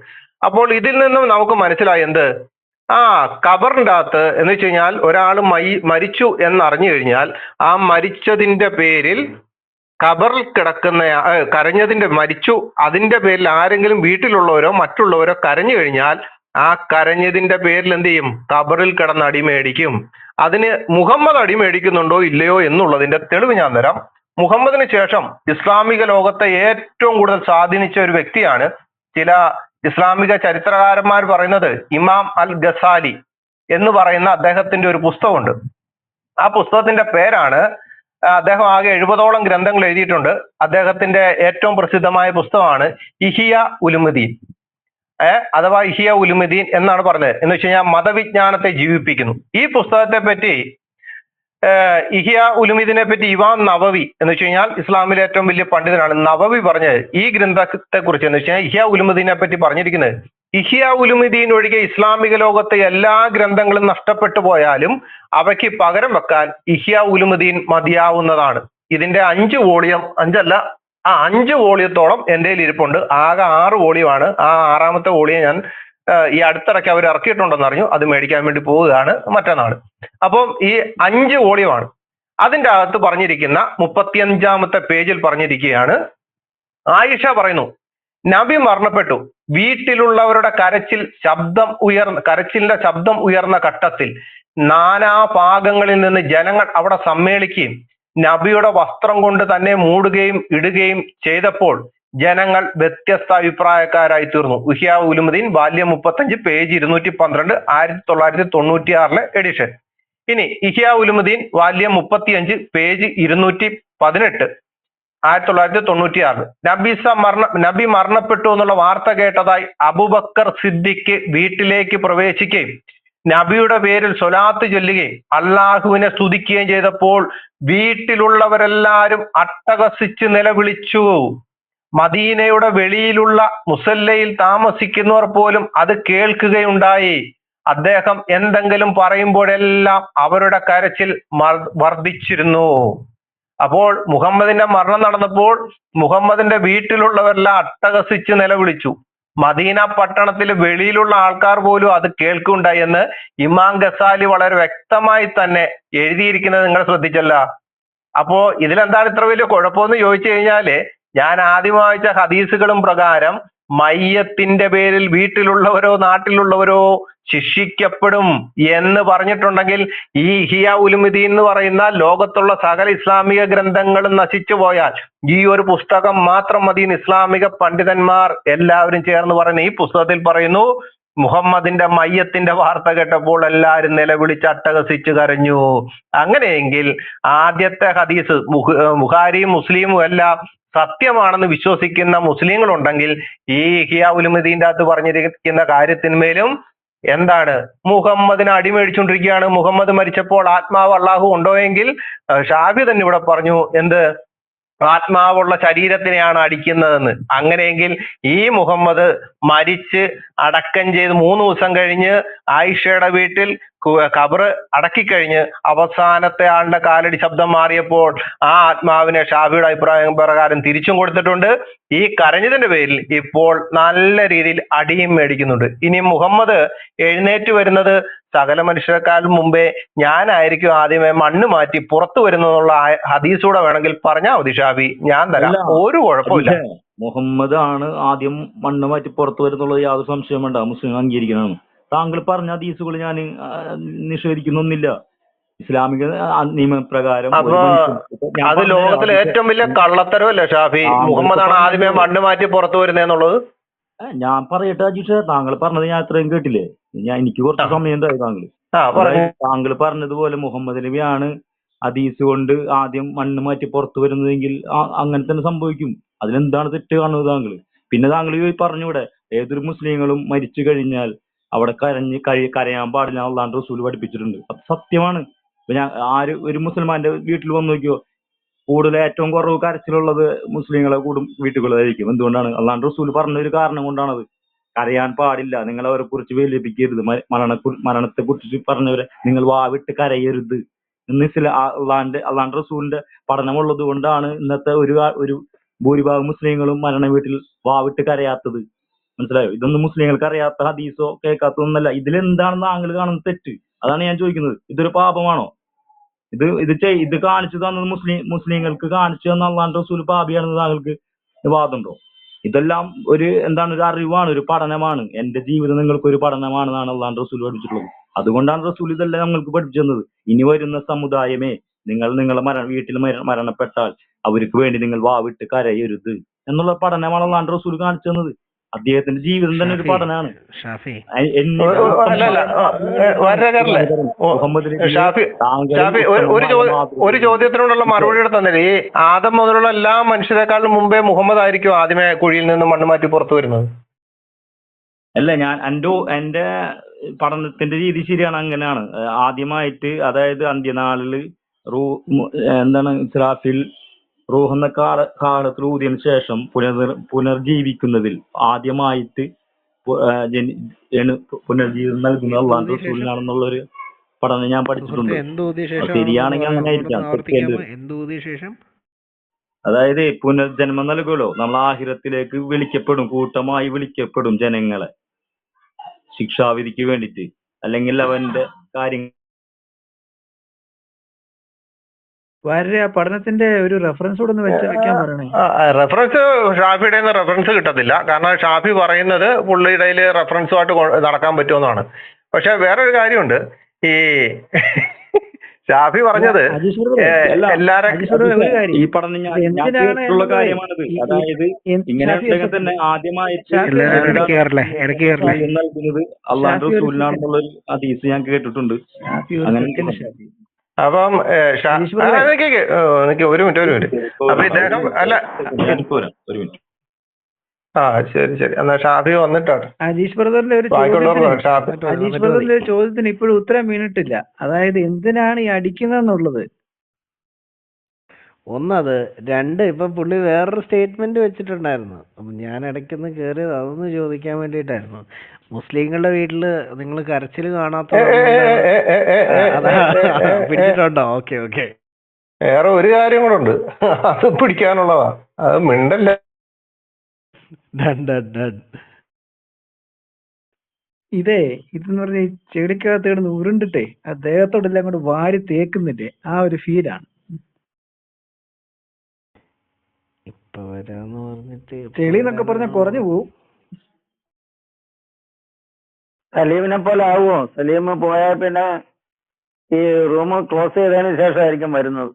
അപ്പോൾ ഇതിൽ നിന്നും നമുക്ക് മനസ്സിലായി എന്ത്? കബറിന്റെ അകത്ത് എന്ന് വെച്ച് കഴിഞ്ഞാൽ ഒരാൾ മരിച്ചു എന്നറിഞ്ഞു കഴിഞ്ഞാൽ ആ മരിച്ചതിന്റെ പേരിൽ കബറിൽ കിടക്കുന്ന കരഞ്ഞതിന്റെ മരിച്ചു അതിന്റെ പേരിൽ ആരെങ്കിലും വീട്ടിലുള്ളവരോ മറ്റുള്ളവരോ കരഞ്ഞു കഴിഞ്ഞാൽ ആ കരഞ്ഞതിന്റെ പേരിൽ എന്ത് ചെയ്യും? കബറിൽ കിടന്ന് അടിമേടിക്കും. അതിന് മുഹമ്മദ് അടിമേടിക്കുന്നുണ്ടോ ഇല്ലയോ എന്നുള്ളതിന്റെ തെളിവ് ഞാൻ തരാം. മുഹമ്മദിന് ശേഷം ഇസ്ലാമിക ലോകത്തെ ഏറ്റവും കൂടുതൽ സ്വാധീനിച്ച ഒരു വ്യക്തിയാണ്. ചില ഇസ്ലാമിക ചരിത്രകാരന്മാർ പറയുന്നത് ഇമാം അൽ ഗസാലി എന്ന് പറയുന്ന അദ്ദേഹത്തിന്റെ ഒരു പുസ്തകമുണ്ട്. ആ പുസ്തകത്തിന്റെ പേരാണ്, അദ്ദേഹം ആകെ 70ഓളം ഗ്രന്ഥങ്ങൾ എഴുതിയിട്ടുണ്ട്. അദ്ദേഹത്തിന്റെ ഏറ്റവും പ്രസിദ്ധമായ പുസ്തകമാണ് ഇഹിയ ഉലുമുദ്ദീൻ. അഥവാ ഇഹിയ ഉലുമുദ്ദീൻ എന്നാണ് പറഞ്ഞത്. എന്ന് വെച്ച് കഴിഞ്ഞാൽ മതവിജ്ഞാനത്തെ ജീവിപ്പിക്കുന്നു. ഈ പുസ്തകത്തെ പറ്റി ഇഹിയ ഉലുമുദ്ദീനെ പറ്റി ഇമാം നവവി എന്ന് വെച്ച് കഴിഞ്ഞാൽ ഇസ്ലാമിലെ ഏറ്റവും വലിയ പണ്ഡിതനാണ്. നവവി പറഞ്ഞത് ഈ ഗ്രന്ഥത്തെ കുറിച്ച് എന്ന് വെച്ച് കഴിഞ്ഞാൽ ഇഹിയ ഉലുമുദ്ദീനെ പറ്റി പറഞ്ഞിരിക്കുന്നത്, ഇഹിയ ഉലുമുദ്ദീൻ ഒഴികെ ഇസ്ലാമിക ലോകത്തെ എല്ലാ ഗ്രന്ഥങ്ങളും നഷ്ടപ്പെട്ടു പോയാലും അവയ്ക്ക് പകരം വെക്കാൻ ഇഹിയ ഉലുമുദ്ദീൻ മതിയാവുന്നതാണ്. ഇതിന്റെ 5 വോളിയം, 5 അല്ല ആ 5 വോളിയത്തോളം എൻ്റെ കയ്യിൽ ഇരിപ്പുണ്ട്. ആകെ 6 വോളിയമാണ്. ആ 6ാമത്തെ വോളിയം ഞാൻ ഈ അടുത്തിടയ്ക്ക് അവർ ഇറക്കിയിട്ടുണ്ടെന്ന് അറിഞ്ഞു. അത് മേടിക്കാൻ വേണ്ടി പോവുകയാണ് മറ്റന്നാൾ. അപ്പം ഈ 5 വോളിയമാണ്. അതിന്റെ അകത്ത് പറഞ്ഞിരിക്കുന്ന 35ാമത്തെ പേജിൽ പറഞ്ഞിരിക്കുകയാണ്, ആയിഷ പറയുന്നു, നബി മരണപ്പെട്ടു. വീട്ടിലുള്ളവരുടെ കരച്ചിലിന്റെ ശബ്ദം ഉയർന്ന ഘട്ടത്തിൽ നാനാഭാഗങ്ങളിൽ നിന്ന് ജനങ്ങൾ അവിടെ സമ്മേളിക്കുകയും നബിയുടെ വസ്ത്രം കൊണ്ട് തന്നെ മൂടുകയും ഇടുകയും ചെയ്തപ്പോൾ ജനങ്ങൾ വ്യത്യസ്ത അഭിപ്രായക്കാരായി തീർന്നു. ഇഹ്യാ ഉലുമുദ്ദീൻ വാല്യം 35 പേജ് 212 1996 എഡിഷൻ. ഇനി ഇഹ്യാ ഉലുമുദ്ദീൻ വാല്യം 35 പേജ് 218 1996. നബി മരണപ്പെട്ടു എന്നുള്ള വാർത്ത കേട്ടതായി അബൂബക്കർ സിദ്ദിഖ് വീട്ടിലേക്ക് പ്രവേശിക്കുകയും നബിയുടെ പേരിൽ സ്വലാത്ത് ചൊല്ലുകയും അള്ളാഹുവിനെ സ്തുതിക്കുകയും ചെയ്തപ്പോൾ വീട്ടിലുള്ളവരെല്ലാരും അട്ടഹസിച്ച് നിലവിളിച്ചു. മദീനയുടെ വെളിയിലുള്ള മുസല്ലയിൽ താമസിക്കുന്നവർ പോലും അത് കേൾക്കുകയുണ്ടായി. അദ്ദേഹം എന്തെങ്കിലും പറയുമ്പോഴെല്ലാം അവരുടെ കരച്ചിൽ വർദ്ധിച്ചിരുന്നു. അപ്പോൾ മുഹമ്മദിന്റെ മരണം നടന്നപ്പോൾ മുഹമ്മദിന്റെ വീട്ടിലുള്ളവരെല്ലാം അട്ടഹസിച്ച് നിലവിളിച്ചു. മദീന പട്ടണത്തിൽ വെളിയിലുള്ള ആൾക്കാർ പോലും അത് കേൾക്കുണ്ടായി എന്ന് ഇമാം ഗസാലി വളരെ വ്യക്തമായി തന്നെ എഴുതിയിരിക്കുന്നത് നിങ്ങൾ ശ്രദ്ധിച്ചല്ല. അപ്പോ ഇതിലെന്താണ് ഇത്ര വലിയ കുഴപ്പമെന്ന് ചോദിച്ചു കഴിഞ്ഞാല്, ഞാൻ ആദ്യം വായിച്ച ഹദീസുകളും പ്രകാരം മയ്യത്തിന്റെ പേരിൽ വീട്ടിലുള്ളവരോ നാട്ടിലുള്ളവരോ ശിക്ഷിക്കപ്പെടും എന്ന് പറഞ്ഞിട്ടുണ്ടെങ്കിൽ ഈ ഇഹ്യാ ഉലുമുദ്ദീൻ എന്ന് പറയുന്ന ലോകത്തുള്ള സകല ഇസ്ലാമിക ഗ്രന്ഥങ്ങളും നശിച്ചു പോയാൽ ഈ ഒരു പുസ്തകം മാത്രം മതി. ഇസ്ലാമിക പണ്ഡിതന്മാർ എല്ലാവരും ചേർന്ന് പറയുന്ന ഈ പുസ്തകത്തിൽ പറയുന്നു, മുഹമ്മദിന്റെ മയ്യത്തിന്റെ വാർത്ത കേട്ടപ്പോൾ എല്ലാവരും നിലവിളിച്ച് അട്ടഹസിച്ചു കരഞ്ഞു. അങ്ങനെയെങ്കിൽ ആദ്യത്തെ ഹദീസ് ബുഖാരിയും മുസ്ലിമും എല്ലാം സത്യമാണെന്ന് വിശ്വസിക്കുന്ന മുസ്ലിങ്ങളുണ്ടെങ്കിൽ ഈ ഇഹ്യാ ഉലുമുദ്ദീന്റെ അകത്ത് പറഞ്ഞിരിക്കുന്ന കാര്യത്തിന്മേലും എന്താണ്, മുഹമ്മദിനെ അടിമേടിച്ചുകൊണ്ടിരിക്കുകയാണ്. മുഹമ്മദ് മരിച്ചപ്പോൾ ആത്മാവ് അള്ളാഹു ഉണ്ടോയെങ്കിൽ ഷാഫി തന്നെ ഇവിടെ പറഞ്ഞു, എന്ത്, ആത്മാവുള്ള ശരീരത്തിനെയാണ് അടിക്കുന്നതെന്ന്. അങ്ങനെയെങ്കിൽ ഈ മുഹമ്മദ് മരിച്ച് അടക്കം ചെയ്ത് 3 ദിവസം കഴിഞ്ഞ് ആയിഷയുടെ വീട്ടിൽ ഖബറ് അടക്കിക്കഴിഞ്ഞ് അവസാനത്തെ ആളുടെ കാലടി ശബ്ദം മാറിയപ്പോൾ ആ ആത്മാവിനെ ഷാഫിയുടെ അഭിപ്രായം പ്രകാരം തിരിച്ചും കൊടുത്തിട്ടുണ്ട്. ഈ കരഞ്ഞതിന്റെ പേരിൽ ഇപ്പോൾ നല്ല രീതിയിൽ അടിയും മേടിക്കുന്നുണ്ട്. ഇനി മുഹമ്മദ് എഴുന്നേറ്റ് വരുന്നത് സകല മനുഷ്യരെക്കാളും മുമ്പേ ഞാനായിരിക്കും ആദ്യമേ മണ്ണ് മാറ്റി പുറത്തു വരുന്നുള്ള ഹദീസൂടെ വേണമെങ്കിൽ പറഞ്ഞാൽ മതി ഷാഫി, ഞാൻ തരാം, ഒരു കുഴപ്പമില്ല. മുഹമ്മദ് ആണ് ആദ്യം മണ്ണ് മാറ്റി പുറത്തു വരുന്നുള്ളത് യാതൊരു സംശയം വേണ്ട, മുസ്ലിം അംഗീകരിക്കണം. താങ്കൾ പറഞ്ഞ ഹദീസുകൾ ഞാൻ നിഷേധിക്കുന്നൊന്നില്ല. ഇസ്ലാമിക നിയമപ്രകാരം അപ്പൊ അത് ലോകത്തിലെ ഏറ്റവും വലിയ കള്ളത്തരമല്ലേ ഷാഫി, മുഹമ്മദാണ് ആദ്യമേ മണ്ണ് മാറ്റി പുറത്തു വരുന്നതെന്നുള്ളത്? ഞാൻ പറയട്ടെ അജീഷ്, താങ്കൾ പറഞ്ഞത് ഞാൻ അത്രയും കേട്ടില്ലേ? എനിക്ക് കുറച്ച് സമയം എന്തായി താങ്കൾ പറഞ്ഞതുപോലെ മുഹമ്മദ് നബിയാണ് ഹദീസ് കൊണ്ട് ആദ്യം മണ്ണ് മാറ്റി പുറത്തു വരുന്നതെങ്കിൽ അങ്ങനെ തന്നെ സംഭവിക്കും. അതിലെന്താണ് തെറ്റ് കാണുന്നത് താങ്കൾ? പിന്നെ താങ്കൾ പറഞ്ഞൂടെ ഏതൊരു മുസ്ലിങ്ങളും മരിച്ചു കഴിഞ്ഞാൽ അവിടെ കരയാൻ പാടില്ല അള്ളാഹുവിന്റെ റസൂൽ പഠിപ്പിച്ചിട്ടുണ്ട്. അത് സത്യമാണ്. ഇപ്പൊ ഞാൻ ഒരു മുസൽമാന്റെ വീട്ടിൽ വന്നു നോക്കിയോ, കൂടുതൽ ഏറ്റവും കുറവ് കരച്ചിലുള്ളത് മുസ്ലിങ്ങളെ വീട്ടുകളായിരിക്കും. എന്തുകൊണ്ടാണ്? അള്ളാഹുവിന്റെ റസൂൽ പറഞ്ഞ ഒരു കാരണം കൊണ്ടാണത്. കരയാൻ പാടില്ല, നിങ്ങൾ അവരെ കുറിച്ച് വേലിപ്പിക്കരുത്, മരണത്തെ കുറിച്ച് പറഞ്ഞവരെ നിങ്ങൾ വാവിട്ട് കരയരുത് എന്ന് അള്ളാഹുന്റെ റസൂലിന്റെ പഠനമുള്ളത് കൊണ്ടാണ് ഇന്നത്തെ ഒരു ഭൂരിഭാഗം മുസ്ലിങ്ങളും മരണ വീട്ടിൽ വാവിട്ട് കരയാത്തത്. മനസ്സിലായോ? ഇതൊന്നും മുസ്ലിങ്ങൾക്ക് അറിയാത്ത ഹദീസോ കേൾക്കാത്തതൊന്നല്ല. ഇതിലെന്താണ് താങ്കൾ കാണുന്ന തെറ്റ്? അതാണ് ഞാൻ ചോദിക്കുന്നത്. ഇതൊരു പാപമാണോ? ഇത് കാണിച്ചു തന്നത് മുസ്ലിങ്ങൾക്ക് കാണിച്ചു തന്ന അള്ളാഹുവിന്റെ റസൂൽ പാപിയാണെന്ന് താങ്കൾക്ക് വാദമുണ്ടോ? ഇതെല്ലാം ഒരു അറിവാണ്, ഒരു പഠനമാണ്. എന്റെ ജീവിതം നിങ്ങൾക്ക് ഒരു പഠനമാണെന്നാണ് അള്ളാഹുവിന്റെ റസൂൽ പഠിപ്പിച്ചിട്ടുള്ളത്. അതുകൊണ്ടാണ് റസൂൽ ഇതെല്ലാം നമ്മൾക്ക് പഠിപ്പിച്ചു തന്നത്. ഇനി വരുന്ന സമുദായമേ, നിങ്ങളെ വീട്ടിൽ മരണപ്പെട്ടാൽ അവർക്ക് വേണ്ടി നിങ്ങൾ വാവിട്ട് കരയരുത് എന്നുള്ള പഠനമാണ് അള്ളാഹുവിന്റെ റസൂൽ കാണിച്ചു തന്നത്. അദ്ദേഹത്തിന്റെ ജീവിതം തന്നെ ഒരു പഠനമാണ്. ഒരു ചോദ്യത്തിനോടുള്ള മറുപടി തന്നെ, ഈ ആദം മുതലുള്ള എല്ലാ മനുഷ്യരെക്കാളും മുമ്പേ മുഹമ്മദ് ആയിരിക്കും ആദ്യമേ കുഴിയിൽ നിന്ന് മണ്ണ് മാറ്റി പുറത്തു വരുന്നത്? അല്ല, ഞാൻ എന്റെ പഠനത്തിന്റെ രീതി ശരിയാണ്, അങ്ങനെയാണ്. ആദ്യമായിട്ട്, അതായത് അന്ത്യനാളില് ഇസ്രാഫിൽ റൂഹ് എന്ന കാലത്തിൽ ഊതിയതിനു ശേഷം പുനർജീവിക്കുന്നതിൽ ആദ്യമായിട്ട് പുനർജീവിതം നൽകുന്നത് അള്ളാഹുവിന്റെ റസൂലിനാണെന്നുള്ളൊരു പഠനം ഞാൻ പഠിച്ചിട്ടുണ്ട്. ശരിയാണെങ്കിൽ അങ്ങനെ ആയിരിക്കാം. അതായത് പുനർജന്മം നൽകുമല്ലോ, നമ്മൾ ആഹിറത്തിലേക്ക് വിളിക്കപ്പെടും, കൂട്ടമായി വിളിക്കപ്പെടും ജനങ്ങളെ ശിക്ഷാവിധിക്ക് വേണ്ടിട്ട്, അല്ലെങ്കിൽ അവന്റെ കാര്യങ്ങൾ പഠനത്തിന്റെ ഒരു റെഫറൻസ് കൂടെ ഒന്ന് വെക്കാൻ പറയണേ. റെഫറൻസ് ഷാഫിയുടെ റെഫറൻസ് കിട്ടത്തില്ല. കാരണം ഷാഫി പറയുന്നത് പുള്ളിയുടെ റെഫറൻസുമായിട്ട് നടക്കാൻ പറ്റുമെന്നാണ്. പക്ഷെ വേറൊരു കാര്യമുണ്ട്, ഈ ഷാഫി പറഞ്ഞത് എല്ലാരും ഈ പറഞ്ഞ ഞാൻ കേട്ടിട്ടുള്ള കാര്യമാണിത്. അതായത് ഇങ്ങനെ ഉണ്ടെങ്കിൽ തന്നെ ആദ്യമായിട്ട് നൽകുന്നത് അള്ളാഹുന്റെ റസൂലിനാണെന്നുള്ളൊരു ഹദീസ് ഞാൻ കേട്ടിട്ടുണ്ട്. അങ്ങനെ അപ്പം ഒരു മിനിറ്റ് അപ്പൊ ഇദ്ദേഹം അല്ല ഒരു മിനിറ്റ്. ആ ശരി എന്നാ ഷാഫി വന്നിട്ടാണ്. അജീഷ് ബ്രദറിന്റെ ഒരു ചോദ്യത്തിന് ഇപ്പോഴും ഉത്തരം വീണിട്ടില്ല. അതായത് എന്തിനാണ് ഈ അടിക്കുന്നതെന്നുള്ളത്. ഒന്നത്. രണ്ട്, ഇപ്പം പുള്ളി വേറൊരു സ്റ്റേറ്റ്മെന്റ് വെച്ചിട്ടുണ്ടായിരുന്നു. അപ്പം ഞാൻ ഇടയ്ക്കൊന്ന് കയറിയത് അതൊന്ന് ചോദിക്കാൻ വേണ്ടിയിട്ടായിരുന്നു. മുസ്ലിങ്ങളുടെ വീട്ടില് നിങ്ങൾ കരച്ചിൽ കാണാത്ത പിടിച്ചിട്ടുണ്ടോ? ഓക്കെ. വേറെ ഒരു കാര്യം കൂടെ ഉണ്ട്, അത് പിടിക്കാനുള്ളതാ. അത് മിണ്ടല്ല. ഇതെന്ന് പറഞ്ഞ ഈ ചെടിക്കകത്ത് കിടന്ന് ഉരുണ്ടിട്ടേ ആ ദേഹത്തോടെല്ലാം അങ്ങോട്ട് വാരി തേക്കുന്നില്ലേ, ആ ഒരു ഫീലാണ്. ഇപ്പൊ വരാന്ന് പറഞ്ഞിട്ട് ചെളി എന്നൊക്കെ പറഞ്ഞാൽ കുറഞ്ഞു പോവും. സലീമിനെ പോലെ ആവുമോ? സലീം പോയാൽ പിന്നെ ഈ റൂം ക്ലോസ് ചെയ്തതിന് ശേഷമായിരിക്കും വരുന്നത്.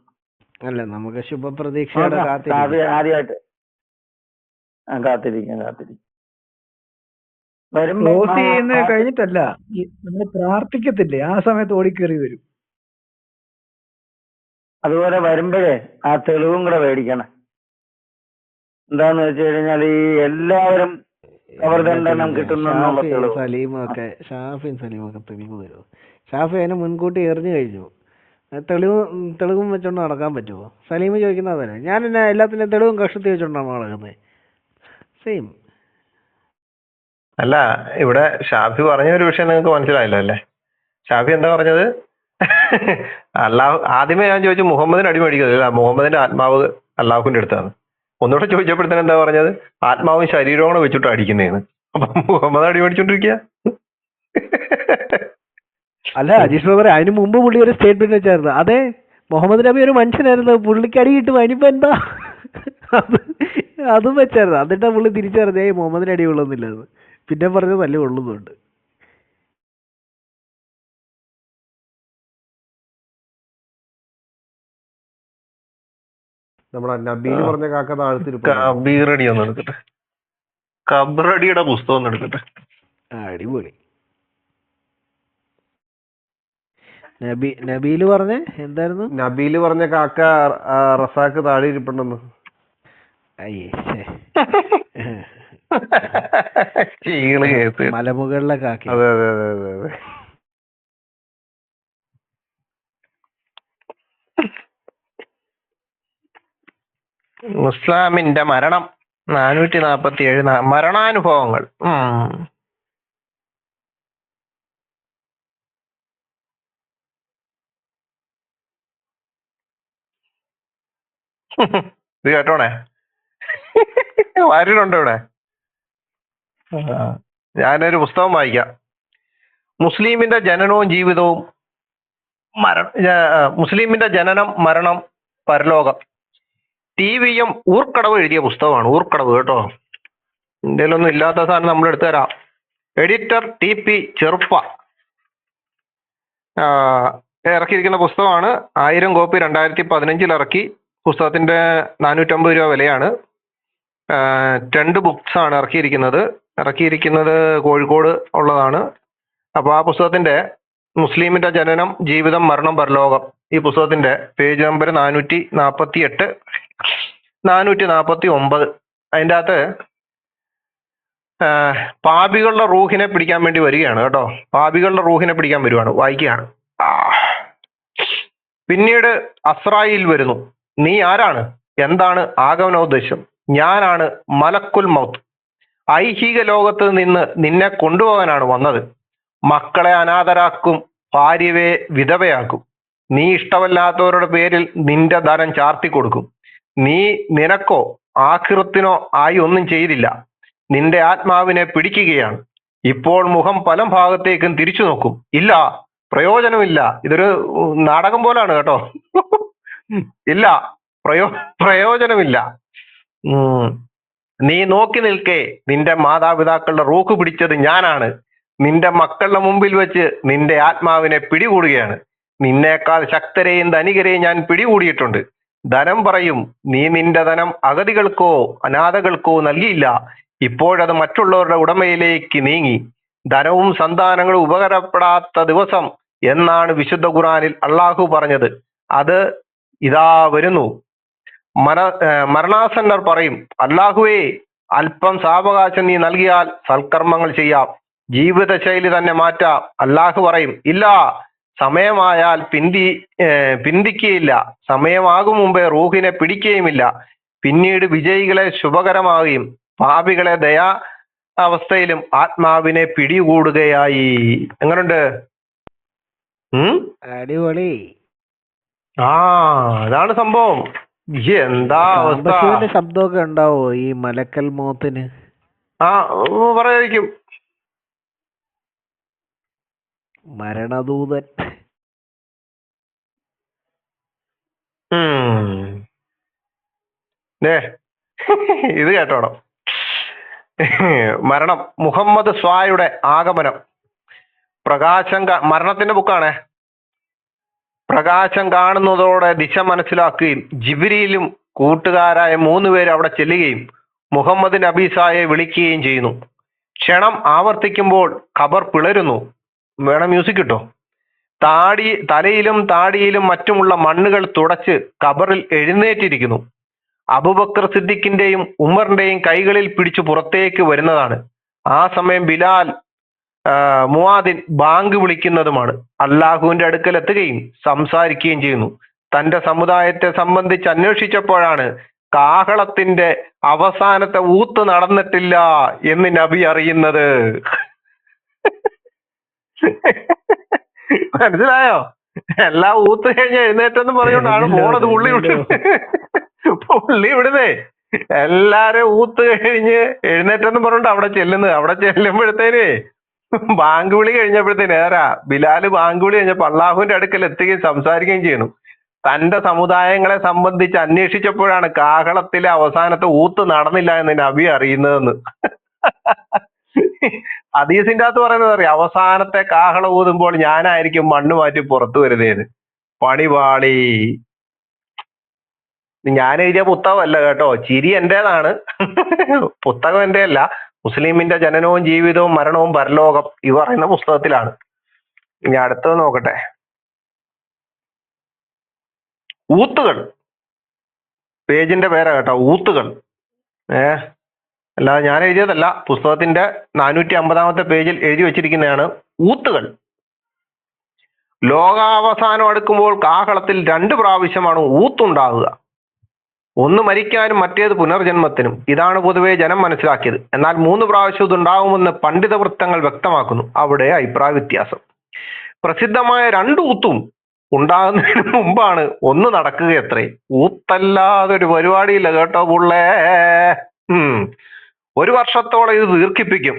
അല്ല, നമുക്ക് ശുഭപ്രതീക്ഷയോടെ ആദ്യമായിട്ട് കാത്തിരിക്കും. ക്ലോസ് ചെയ്യുന്ന കഴിഞ്ഞിട്ടല്ല, നമ്മൾ പ്രാർത്ഥിക്കത്തില്ലേ, ആ സമയത്ത് ഓടിക്കേറി വരും. അതുപോലെ വരുമ്പോഴേ ആ തെളിവും കൂടെ മേടിക്കണം. എന്താന്ന് വെച്ച് കഴിഞ്ഞാൽ ഈ എല്ലാവരും അവർദണ്ഡനം കിട്ടുന്നുള്ള തെളിവ്. ഷാഫിയും സലീമൊക്കെ തെളിവ് തരുമോ? ഷാഫി അതിനെ മുൻകൂട്ടി എറിഞ്ഞു കഴിഞ്ഞു. തെളിവും വെച്ചോണ്ട് നടക്കാൻ പറ്റുമോ? സലീം ചോദിക്കുന്നത് അതന്നെ. ഞാൻ എന്നാ എല്ലാത്തിനും തെളിവും കഷ്ടത്തി വെച്ചോണ്ടാണ് നടക്കുന്നത്. സെയിം. അല്ല, ഇവിടെ ഷാഫി പറഞ്ഞ ഒരു വിഷയം നിങ്ങൾക്ക് മനസ്സിലായല്ലോ അല്ലേ? ഷാഫി എന്താ പറഞ്ഞത്? അള്ളാഹു ആദ്യമേ ഞാൻ ചോദിച്ചു മുഹമ്മദിന് അടി മേടിക്കുന്നില്ല, മുഹമ്മദിന്റെ ആത്മാവ് അള്ളാഹുവിന്റെ അടുത്താണ്. ഒന്നുകൂടെ ചോദിച്ചപ്പോഴത്തേന് എന്താ പറഞ്ഞത്? ആത്മാവും ശരീരവും കൂടെ വെച്ചിട്ട് അടിക്കുന്നേന്ന്. അപ്പൊ മുഹമ്മദ് അടി മേടിച്ചോണ്ടിരിക്കുക. അല്ല അജീഷ് ബ്രദർ, അതിന് മുമ്പ് പുള്ളി ഒരു സ്റ്റേറ്റ്മെന്റ് വെച്ചായിരുന്നു. അതെ, മുഹമ്മദ് നബി ഒരു മനുഷ്യനായിരുന്നു, പുള്ളിക്ക് അടി കിട്ടും, അതിനിപ്പോ എന്താ? അതും വെച്ചായിരുന്നു. എന്നിട്ടാ പുള്ളി തിരിച്ചറിഞ്ഞേ മുഹമ്മദിന് അടി കൊള്ളുന്നില്ലെന്ന്. പിന്നെ പറഞ്ഞ നല്ല കൊള്ളുന്നുണ്ട്. നമ്മുടെ നബീൽ പറഞ്ഞ കാക്ക കബീറടി ഒന്ന് എടുക്കട്ടെ, കബ്രടിയുടെ പുസ്തകം ഒന്ന് എടുക്കട്ടെ. അടിപൊളി. നബീല് പറഞ്ഞ എന്തായിരുന്നു? നബീല് പറഞ്ഞ കാക്ക റസാക്ക് താഴെ ഇരിപ്പുണ്ടെന്ന്. മലമുകളിലെ കാക്ക. അതെ. മുസ്ലാമിന്റെ മരണം 447 മരണാനുഭവങ്ങൾ. ഇത് കേട്ടോണേ, ആരുണ്ടോ ഇവിടെ? ഞാനൊരു പുസ്തകം വായിക്കാം. മുസ്ലിമിന്റെ ജനനവും ജീവിതവും മുസ്ലിമിന്റെ ജനനം, മരണം, പരലോകം. TVM ഊർക്കടവ് എഴുതിയ പുസ്തകമാണ്. ഊർക്കടവ് കേട്ടോ, ഇന്ത്യയിലൊന്നും ഇല്ലാത്ത സാധനം നമ്മൾ എടുത്തു തരാം. എഡിറ്റർ TP ചെറുപ്പ ഇറക്കിയിരിക്കുന്ന പുസ്തകമാണ്. 1000 കോപ്പി 2015 ഇറക്കി. പുസ്തകത്തിന്റെ 450 രൂപ വിലയാണ്. 2 ബുക്സ് ആണ് ഇറക്കിയിരിക്കുന്നത് കോഴിക്കോട് ഉള്ളതാണ്. അപ്പൊ ആ പുസ്തകത്തിന്റെ മുസ്ലിമിന്റെ ജനനം, ജീവിതം, മരണം, പരലോകം, ഈ പുസ്തകത്തിന്റെ പേജ് നമ്പർ 448, 449. അതിൻ്റെ അകത്ത് പാപികളുടെ റൂഹിനെ പിടിക്കാൻ വേണ്ടി വരികയാണ് കേട്ടോ. പാപികളുടെ റൂഹിനെ പിടിക്കാൻ വരുവാണ്. വായിക്കുകയാണ്. പിന്നീട് അസ്രായിൽ വരുന്നു. നീ ആരാണ്? എന്താണ് ആഗമനോദ്ദേശം? ഞാനാണ് മലക്കുൽ മൗത്ത്. ഐഹിക ലോകത്ത് നിന്ന് നിന്നെ കൊണ്ടുപോകാനാണ് വന്നത്. മക്കളെ അനാഥരാക്കും, ഭാര്യയെ വിധവയാക്കും. നീ ഇഷ്ടമല്ലാത്തവരുടെ പേരിൽ നിന്റെ ധനം ചാർത്തി കൊടുക്കും. നീ നിനക്കോ ആഖിറത്തിനോ ആയി ഒന്നും ചെയ്തില്ല. നിന്റെ ആത്മാവിനെ പിടിക്കുകയാണ്. ഇപ്പോൾ മുഖം പല ഭാഗത്തേക്കും തിരിച്ചു നോക്കും. ഇല്ല, പ്രയോജനമില്ല. ഇതൊരു നാടകം പോലാണ് കേട്ടോ. ഇല്ല, പ്രയോജനമില്ല. നീ നോക്കി നിൽക്കേ, നിന്റെ മാതാപിതാക്കളുടെ റൂഹ് പിടിച്ചത് ഞാനാണ്. നിന്റെ മക്കളുടെ മുമ്പിൽ വെച്ച് നിന്റെ ആത്മാവിനെ പിടികൂടുകയാണ്. നിന്നേക്കാൾ ശക്തരെയും ധനികരെയും ഞാൻ പിടികൂടിയിട്ടുണ്ട്. ധനം പറയും, നീ നിന്റെ ധനം അഗതികൾക്കോ അനാഥകൾക്കോ നൽകിയില്ല. ഇപ്പോഴത് മറ്റുള്ളവരുടെ ഉടമയിലേക്ക് നീങ്ങി. ധനവും സന്താനങ്ങളും ഉപകാരപ്പെടാത്ത ദിവസം എന്നാണ് വിശുദ്ധ ഖുർആനിൽ അള്ളാഹു പറഞ്ഞത്. അത് ഇതാ വരുന്നു. മരണാസന്നർ പറയും, അല്ലാഹുവേ, അല്പം സാവകാശം നീ നൽകിയാൽ സൽക്കർമ്മങ്ങൾ ചെയ്യാം, ജീവിതശൈലി തന്നെ മാറ്റാം. അല്ലാഹു പറയും, ഇല്ല, സമയമായാൽ പിന്തിക്കുകയില്ല. സമയമാകും മുമ്പേ റൂഹിനെ പിടിക്കുകയുമില്ല. പിന്നീട് വിജയികളെ ശുഭകരമാവുകയും പാപികളെ ദയാ അവസ്ഥയിലും ആത്മാവിനെ പിടികൂടുകയായി. എങ്ങനുണ്ട്? അടിപൊളി. അതാണ് സംഭവം. എന്താ അവസ്ഥ? ശബ്ദമൊക്കെ ഉണ്ടാവോ ഈ മലക്കൽ മോത്തിന്? പറയായിരിക്കും. മരണദൂതൻ. ഇത് കേട്ടോണം. മരണം. മുഹമ്മദ് സ്വായുടെ ആഗമനം. പ്രകാശം മരണത്തിന്റെ ബുക്കാണേ. പ്രകാശം കാണുന്നതോടെ ദിശ മനസ്സിലാക്കുകയും ജിബ്രീലും കൂട്ടുകാരായ 3 പേര് അവിടെ ചെല്ലുകയും മുഹമ്മദ് നബി സായെ വിളിക്കുകയും ചെയ്യുന്നു. ക്ഷണം ആവർത്തിക്കുമ്പോൾ ഖബർ പിളരുന്നു. വേണം മ്യൂസിക് കിട്ടോ. തലയിലും താടിയിലും മറ്റുമുള്ള മണ്ണുകൾ തുടച്ച് ഖബറിൽ എഴുന്നേറ്റിരിക്കുന്നു. അബൂബക്കർ സിദ്ദീഖിന്റെയും ഉമറിന്റെയും കൈകളിൽ പിടിച്ചു പുറത്തേക്ക് വരുന്നതാണ്. ആ സമയം ബിലാൽ മുആദിൻ ബാങ്ക് വിളിക്കുന്നതുമാണ്. അള്ളാഹുവിന്റെ അടുക്കൽ എത്തുകയും സംസാരിക്കുകയും ചെയ്യുന്നു. തന്റെ സമുദായത്തെ സംബന്ധിച്ച് അന്വേഷിച്ചപ്പോഴാണ് കാഹളത്തിന്റെ അവസാനത്തെ ഊത്ത് നടന്നിട്ടില്ല എന്ന് നബി അറിയുന്നത്. മനസ്സിലായോ? എല്ലാം ഊത്ത് കഴിഞ്ഞ് എഴുന്നേറ്റെന്ന് പറഞ്ഞുകൊണ്ടാണ് പോണത്. പുള്ളി ഇവിടുന്നേ എല്ലാരും ഊത്ത് കഴിഞ്ഞ് എഴുന്നേറ്റെന്ന് പറഞ്ഞിട്ട് അവിടെ ചെല്ലുന്നത്. അവിടെ ചെല്ലുമ്പോഴത്തേന് ബാങ്ക് വിളി കഴിഞ്ഞപ്പോഴത്തേന് ബിലാല് ബാങ്ക് വിളി കഴിഞ്ഞപ്പോ അള്ളാഹുവിന്റെ അടുക്കൽ എത്തുകയും സംസാരിക്കുകയും ചെയ്യുന്നു. തന്റെ സമുദായങ്ങളെ സംബന്ധിച്ച് അന്വേഷിച്ചപ്പോഴാണ് കാഹളത്തിലെ അവസാനത്തെ ഊത്ത് നടന്നില്ല എന്ന് നബി അറിയുന്നതെന്ന്. ഹദീസിന്റെ അകത്ത് പറയുന്നത് അറിയാം, അവസാനത്തെ കാഹളം ഊതുമ്പോൾ ഞാനായിരിക്കും മണ്ണ് മാറ്റി പുറത്തു വരുന്നേന്ന്. പണിപാളി. ഞാൻ എഴുതിയ പുസ്തകമല്ല കേട്ടോ, ചിരി എന്റേതാണ്. പുസ്തകം എന്റെ അല്ല. മുസ്ലിമിന്റെ ജനനവും ജീവിതവും മരണവും പരലോകം ഈ പറയുന്ന പുസ്തകത്തിലാണ്. ഇനി അടുത്തത് നോക്കട്ടെ. ഊത്തുകൾ. പേജിന്റെ പേരാ കേട്ടോ, ഊത്തുകൾ. അല്ലാതെ ഞാൻ എഴുതിയതല്ല, പുസ്തകത്തിന്റെ 450-ാമത്തെ പേജിൽ എഴുതി വെച്ചിരിക്കുന്നതാണ് ഊത്തുകൾ. ലോകാവസാനം അടുക്കുമ്പോൾ കാഹളത്തിൽ 2 പ്രാവശ്യമാണ് ഊത്തുണ്ടാവുക. ഒന്ന് മരിക്കാനും മറ്റേത് പുനർജന്മത്തിനും. ഇതാണ് പൊതുവെ ജനം മനസ്സിലാക്കിയത്. എന്നാൽ 3 പ്രാവശ്യം ഇതുണ്ടാവുമെന്ന് പണ്ഡിത വൃത്തങ്ങൾ വ്യക്തമാക്കുന്നു. അവിടെ അഭിപ്രായ വ്യത്യാസം. പ്രസിദ്ധമായ 2 ഊത്തും ഉണ്ടാകുന്നതിന് മുമ്പാണ് ഒന്ന് നടക്കുകയത്രേ. ഊത്തല്ലാതൊരു പരിപാടിയില്ല കേട്ടോ പുള്ളേ. 1 വർഷത്തോളം ഇത് ദീർഘിപ്പിക്കും.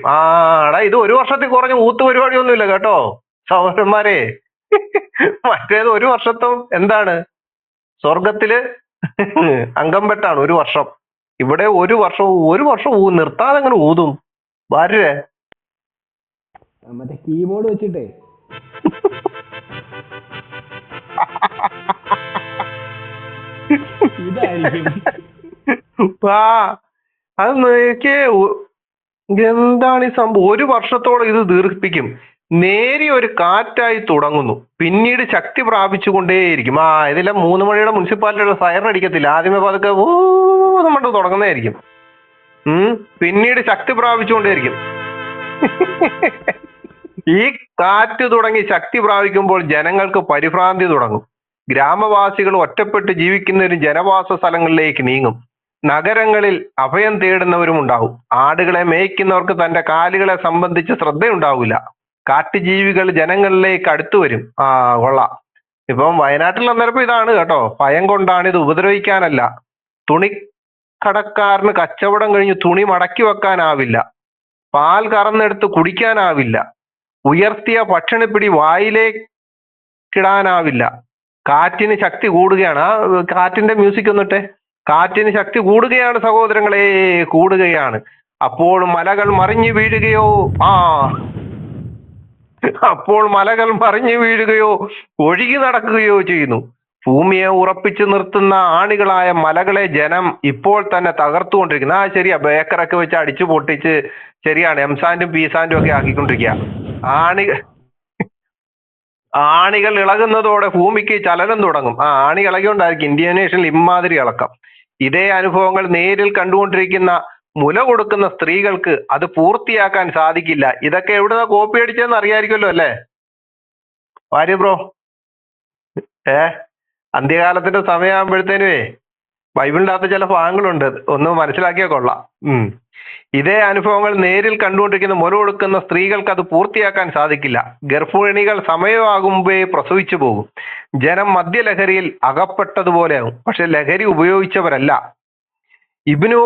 ഇത് 1 വർഷത്തിൽ കുറഞ്ഞ ഊത്ത് പരിപാടിയൊന്നുമില്ല കേട്ടോ സഹോദരന്മാരെ. മറ്റേത് 1 വർഷത്തും എന്താണ് സ്വർഗത്തില് അംഗം പെട്ടാണ് 1 വർഷം. ഇവിടെ 1 വർഷം നിർത്താതെ അങ്ങനെ ഊതും. ഭാര്യ മറ്റേ കീബോർഡ് വെച്ചിട്ടേ അത് നോക്കിയേ, എന്താണ് ഈ സംഭവം? 1 വർഷത്തോളം ഇത് ദീർഘിപ്പിക്കും. നേരിയ ഒരു കാറ്റായി തുടങ്ങുന്നു, പിന്നീട് ശക്തി പ്രാപിച്ചുകൊണ്ടേയിരിക്കും. ഇതിലെ 3 മണിയുടെ മുനിസിപ്പാലിറ്റിയുടെ സൈറൻ അടിക്കത്തില്ല, ആദ്യമേ പതുക്കെ നമ്മൾ തുടങ്ങുന്നതായിരിക്കും. പിന്നീട് ശക്തി പ്രാപിച്ചുകൊണ്ടേയിരിക്കും. ഈ കാറ്റ് തുടങ്ങി ശക്തി പ്രാപിക്കുമ്പോൾ ജനങ്ങൾക്ക് പരിഭ്രാന്തി തുടങ്ങും. ഗ്രാമവാസികൾ ഒറ്റപ്പെട്ട് ജീവിക്കുന്നവരും ജനവാസ സ്ഥലങ്ങളിലേക്ക് നീങ്ങും. നഗരങ്ങളിൽ അഭയം തേടുന്നവരും ഉണ്ടാവും. ആടുകളെ മേയ്ക്കുന്നവർക്ക് തന്റെ കാലുകളെ സംബന്ധിച്ച് ശ്രദ്ധയുണ്ടാവില്ല. കാട്ടുജീവികൾ ജനങ്ങളിലേക്ക് അടുത്തു വരും. കൊള്ളാം. ഇപ്പം വയനാട്ടിൽ അന്നേരപ്പം ഇതാണ് കേട്ടോ, ഭയം കൊണ്ടാണ്, ഇത് ഉപദ്രവിക്കാനല്ല. തുണിക്കടക്കാരന് കച്ചവടം കഴിഞ്ഞ് തുണി മടക്കി വെക്കാനാവില്ല, പാൽ കറന്നെടുത്ത് കുടിക്കാനാവില്ല, ഉയർത്തിയ ഭക്ഷണപ്പിടി വായിലേക്കിടാനാവില്ല. കാറ്റിന് ശക്തി കൂടുകയാണ്. ആ കാറ്റിന്റെ മ്യൂസിക് ഒന്നിട്ടെ. കാറ്റിന് ശക്തി കൂടുകയാണ് സഹോദരങ്ങളെ, കൂടുകയാണ്. അപ്പോൾ മലകൾ മറിഞ്ഞു വീഴുകയോ അപ്പോൾ മലകൾ മറിഞ്ഞു വീഴുകയോ ഒഴുകി നടക്കുകയോ ചെയ്യുന്നു. ഭൂമിയെ ഉറപ്പിച്ചു നിർത്തുന്ന ആണികളായ മലകളെ ജനം ഇപ്പോൾ തന്നെ തകർത്തുകൊണ്ടിരിക്കുന്നു. ശരിയാ, ബേക്കറൊക്കെ വെച്ച് അടിച്ചു പൊട്ടിച്ച്, ശരിയാണ്, എംസാൻഡും പീസാൻഡും ഒക്കെ ആക്കിക്കൊണ്ടിരിക്കുക. ആണികൾ ഇളകുന്നതോടെ ഭൂമിക്ക് ചലനം തുടങ്ങും. ആണി ഇളകിയോണ്ടായിരിക്കും ഇന്തോനേഷ്യയിൽ ഇമ്മാതിരി ഇളക്കം. ഇതേ അനുഭവങ്ങൾ നേരിൽ കണ്ടുകൊണ്ടിരിക്കുന്ന മുല കൊടുക്കുന്ന സ്ത്രീകൾക്ക് അത് പൂർത്തിയാക്കാൻ സാധിക്കില്ല. ഇതൊക്കെ എവിടുന്ന കോപ്പി അടിച്ചതെന്ന് അറിയായിരിക്കുമല്ലോ അല്ലേ വാര്യ ബ്രോ? അന്ത്യകാലത്തിന്റെ സമയമാകുമ്പോഴത്തേനുവേ ബൈബിളിനകത്ത് ചില ഭാഗങ്ങളുണ്ട്, ഒന്ന് മനസ്സിലാക്കിയാൽ കൊള്ളാം. ഇതേ അനുഭവങ്ങൾ നേരിൽ കണ്ടുകൊണ്ടിരിക്കുന്ന മുല കൊടുക്കുന്ന സ്ത്രീകൾക്ക് അത് പൂർത്തിയാക്കാൻ സാധിക്കില്ല. ഗർഭിണികൾ സമയമാകുമ്പേ പ്രസവിച്ചു പോകും. ജനം മദ്യലഹരിയിൽ അകപ്പെട്ടതുപോലെയാകും, പക്ഷെ ലഹരി ഉപയോഗിച്ചവരല്ല. ഇബ്നു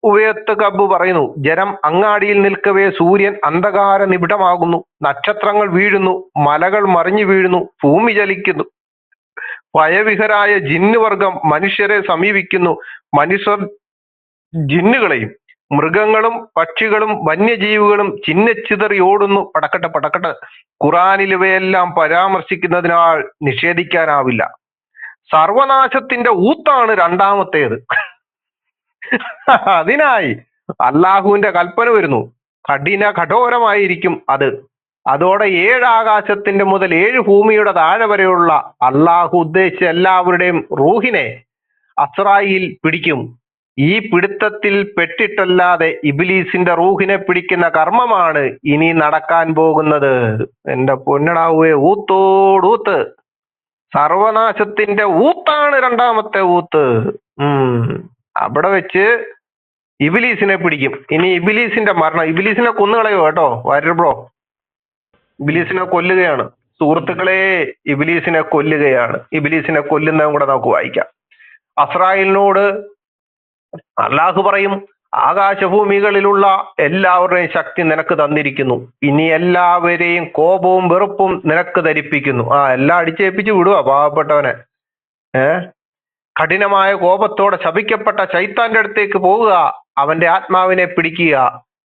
ഉവയത്ത് കബ്ബ് പറയുന്നു, ജനം അങ്ങാടിയിൽ നിൽക്കവേ സൂര്യൻ അന്ധകാര നിബിഡമാകുന്നു, നക്ഷത്രങ്ങൾ വീഴുന്നു, മലകൾ മറിഞ്ഞു വീഴുന്നു, ഭൂമി ചലിക്കുന്നു, ഭയവിഹരായ ജിന്നുവർഗം മനുഷ്യരെ സമീപിക്കുന്നു, മനുഷ്യർ ജിന്നുകളെയും, മൃഗങ്ങളും പക്ഷികളും വന്യജീവികളും ചിന്നച്ചിതറി ഓടുന്നു. പടക്കട്ടെ. ഖുറാനിൽ ഇവയെല്ലാം പരാമർശിക്കുന്നതിനാൽ നിഷേധിക്കാനാവില്ല. സർവനാശത്തിന്റെ ഊത്താണ് രണ്ടാമത്തേത്. അതിനായി അള്ളാഹുവിന്റെ കൽപ്പന വരുന്നു, കഠോരമായിരിക്കും അത്. അതോടെ 7 ആകാശത്തിന്റെ മുതൽ 7 ഭൂമിയുടെ താഴെ വരെയുള്ള അള്ളാഹു ഉദ്ദേശിച്ച എല്ലാവരുടെയും റൂഹിനെ അസ്രായിൽ പിടിക്കും. ഈ പിടുത്തത്തിൽ പെട്ടിട്ടല്ലാതെ ഇബ്ലീസിന്റെ റൂഹിനെ പിടിക്കുന്ന കർമ്മമാണ് ഇനി നടക്കാൻ പോകുന്നത്. എന്റെ പൊന്നടാവേ, ഊത്തോടൂത്ത്, സർവനാശത്തിന്റെ ഊത്താണ് രണ്ടാമത്തെ ഊത്ത്. അവിടെ വെച്ച് ഇബ്ലീസിനെ പിടിക്കും. ഇനി ഇബ്ലീസിന്റെ മരണം, ഇബ്ലീസിനെ കൊന്നുകളയോ കേട്ടോ വാര്യർ ബ്രോ, ഇബ്ലീസിനെ കൊല്ലുകയാണ് സുഹൃത്തുക്കളെ, ഇബ്ലീസിനെ കൊല്ലുകയാണ്. ഇബ്ലീസിനെ കൊല്ലുന്നതും കൂടെ നമുക്ക് വായിക്കാം. അസ്രായേലിനോട് അള്ളാഹു പറയും, ആകാശഭൂമികളിലുള്ള എല്ലാവരുടെയും ശക്തി നിനക്ക് തന്നിരിക്കുന്നു, ഇനി എല്ലാവരെയും കോപവും വെറുപ്പും നിനക്ക് ധരിപ്പിക്കുന്നു. എല്ലാം അടിച്ചേൽപ്പിച്ച് വിടുക പാവപ്പെട്ടവനെ. കഠിനമായ കോപത്തോടെ ശപിക്കപ്പെട്ട ശൈത്താന്റെ അടുത്തേക്ക് പോവുക, അവന്റെ ആത്മാവിനെ പിടിക്കുക,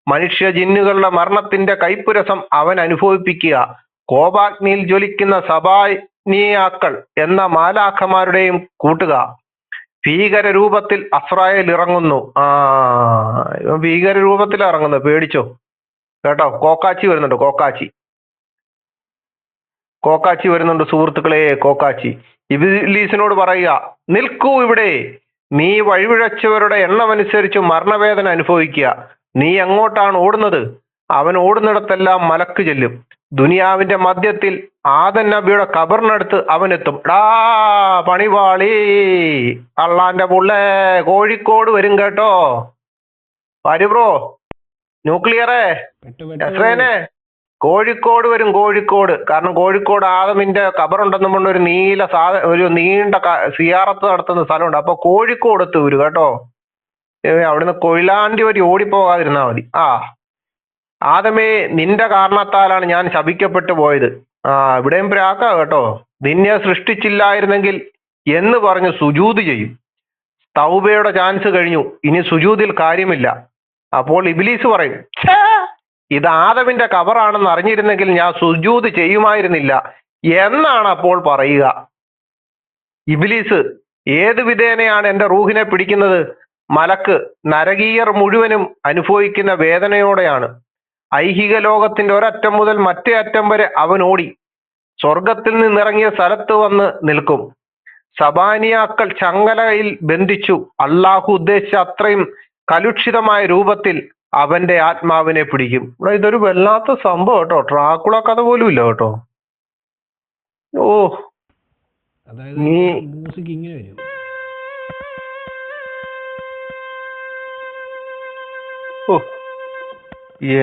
മനുഷ്യ ജിന്നുകളുടെ മരണത്തിന്റെ കൈപ്പുരസം അവൻ അനുഭവിപ്പിക്കുക, കോപാഗ്നിയിൽ ജ്വലിക്കുന്ന സബാനിയാക്കൾ എന്ന മാലാഖമാരുടെയും കൂട്ടുക. ഭീകര രൂപത്തിൽ അസ്രായേൽ ഇറങ്ങുന്നു. ഭീകര രൂപത്തിൽ ഇറങ്ങുന്നു, പേടിച്ചോ കേട്ടോ. കോക്കാച്ചി വരുന്നുണ്ട്, കോക്കാച്ചി വരുന്നുണ്ട് സുഹൃത്തുക്കളെ, കോക്കാച്ചി. ഇബ്ലീസിനോട് പറയുക, നിൽക്കൂ ഇവിടെ, നീ വഴിവിഴച്ചവരുടെ എണ്ണമനുസരിച്ച് മരണവേദന അനുഭവിക്കുക. നീ എങ്ങോട്ടാണ് ഓടുന്നത്? അവൻ ഓടുന്നിടത്തെല്ലാം മലക്ക് ചെല്ലും. ദുനിയാവിന്റെ മധ്യത്തിൽ ആദൻ നബിയുടെ ഖബറിനടുത്ത് അവനെത്തും. പണിവാളി, അള്ളാന്റെ പുള്ളേ, കോഴിക്കോട് വരും കേട്ടോ ബ്രോ, ന്യൂക്ലിയറേ, എസ്രേനെ, കോഴിക്കോട് വരും, കോഴിക്കോട്. കാരണം കോഴിക്കോട് ആദമിന്റെ ഖബറുണ്ടെന്നും കൊണ്ട് ഒരു നീണ്ട സിയാറത്ത് നടത്തുന്ന സ്ഥലമുണ്ട്. അപ്പൊ കോഴിക്കോട് എത്തു വരും കേട്ടോ. അവിടുന്ന് കൊയിലാണ്ടി വരി ഓടിപ്പോകാതിരുന്നാ മതി. ആദമേ, നിന്റെ കാരണത്താലാണ് ഞാൻ ശപിക്കപ്പെട്ടു പോയത്. ഇവിടെയും പ്രാക്കാ കേട്ടോ. നിന്നെ സൃഷ്ടിച്ചില്ലായിരുന്നെങ്കിൽ എന്ന് പറഞ്ഞ് സുജൂദ് ചെയ്യും. തൗബയുടെ ചാൻസ് കഴിഞ്ഞു, ഇനി സുജൂദിൽ കാര്യമില്ല. അപ്പോൾ ഇബ്ലീസ് പറയും, ഇത് ആദമിന്റെ ഖബറാണെന്ന് അറിഞ്ഞിരുന്നെങ്കിൽ ഞാൻ സുജൂദ് ചെയ്യുമായിരുന്നില്ല എന്നാണ് അപ്പോൾ പറയുക. ഇബ്ലീസ് ഏത് വിധേനയാണ് എന്റെ റൂഹിനെ പിടിക്കുന്നത്? മലക്ക് നരകീയർ മുഴുവനും അനുഭവിക്കുന്ന വേദനയോടെയാണ്. ഐഹിക ലോകത്തിന്റെ ഒരറ്റം മുതൽ മറ്റേ അറ്റം വരെ അവൻ ഓടി സ്വർഗത്തിൽ നിന്നിറങ്ങിയ സ്ഥലത്ത് വന്ന് നിൽക്കും. സബാനിയാക്കൾ ചങ്ങലയിൽ ബന്ധിച്ചു അള്ളാഹു ഉദ്ദേശിച്ച അത്രയും കലുഷിതമായ രൂപത്തിൽ അവന്റെ ആത്മാവിനെ പിടിക്കും. ഇവിടെ ഇതൊരു വല്ലാത്ത സംഭവം കേട്ടോ. ട്രാക്കുള കഥ പോലും ഇല്ല കേട്ടോ. നീ മ്യൂസിക് ഇങ്ങനെ വരും.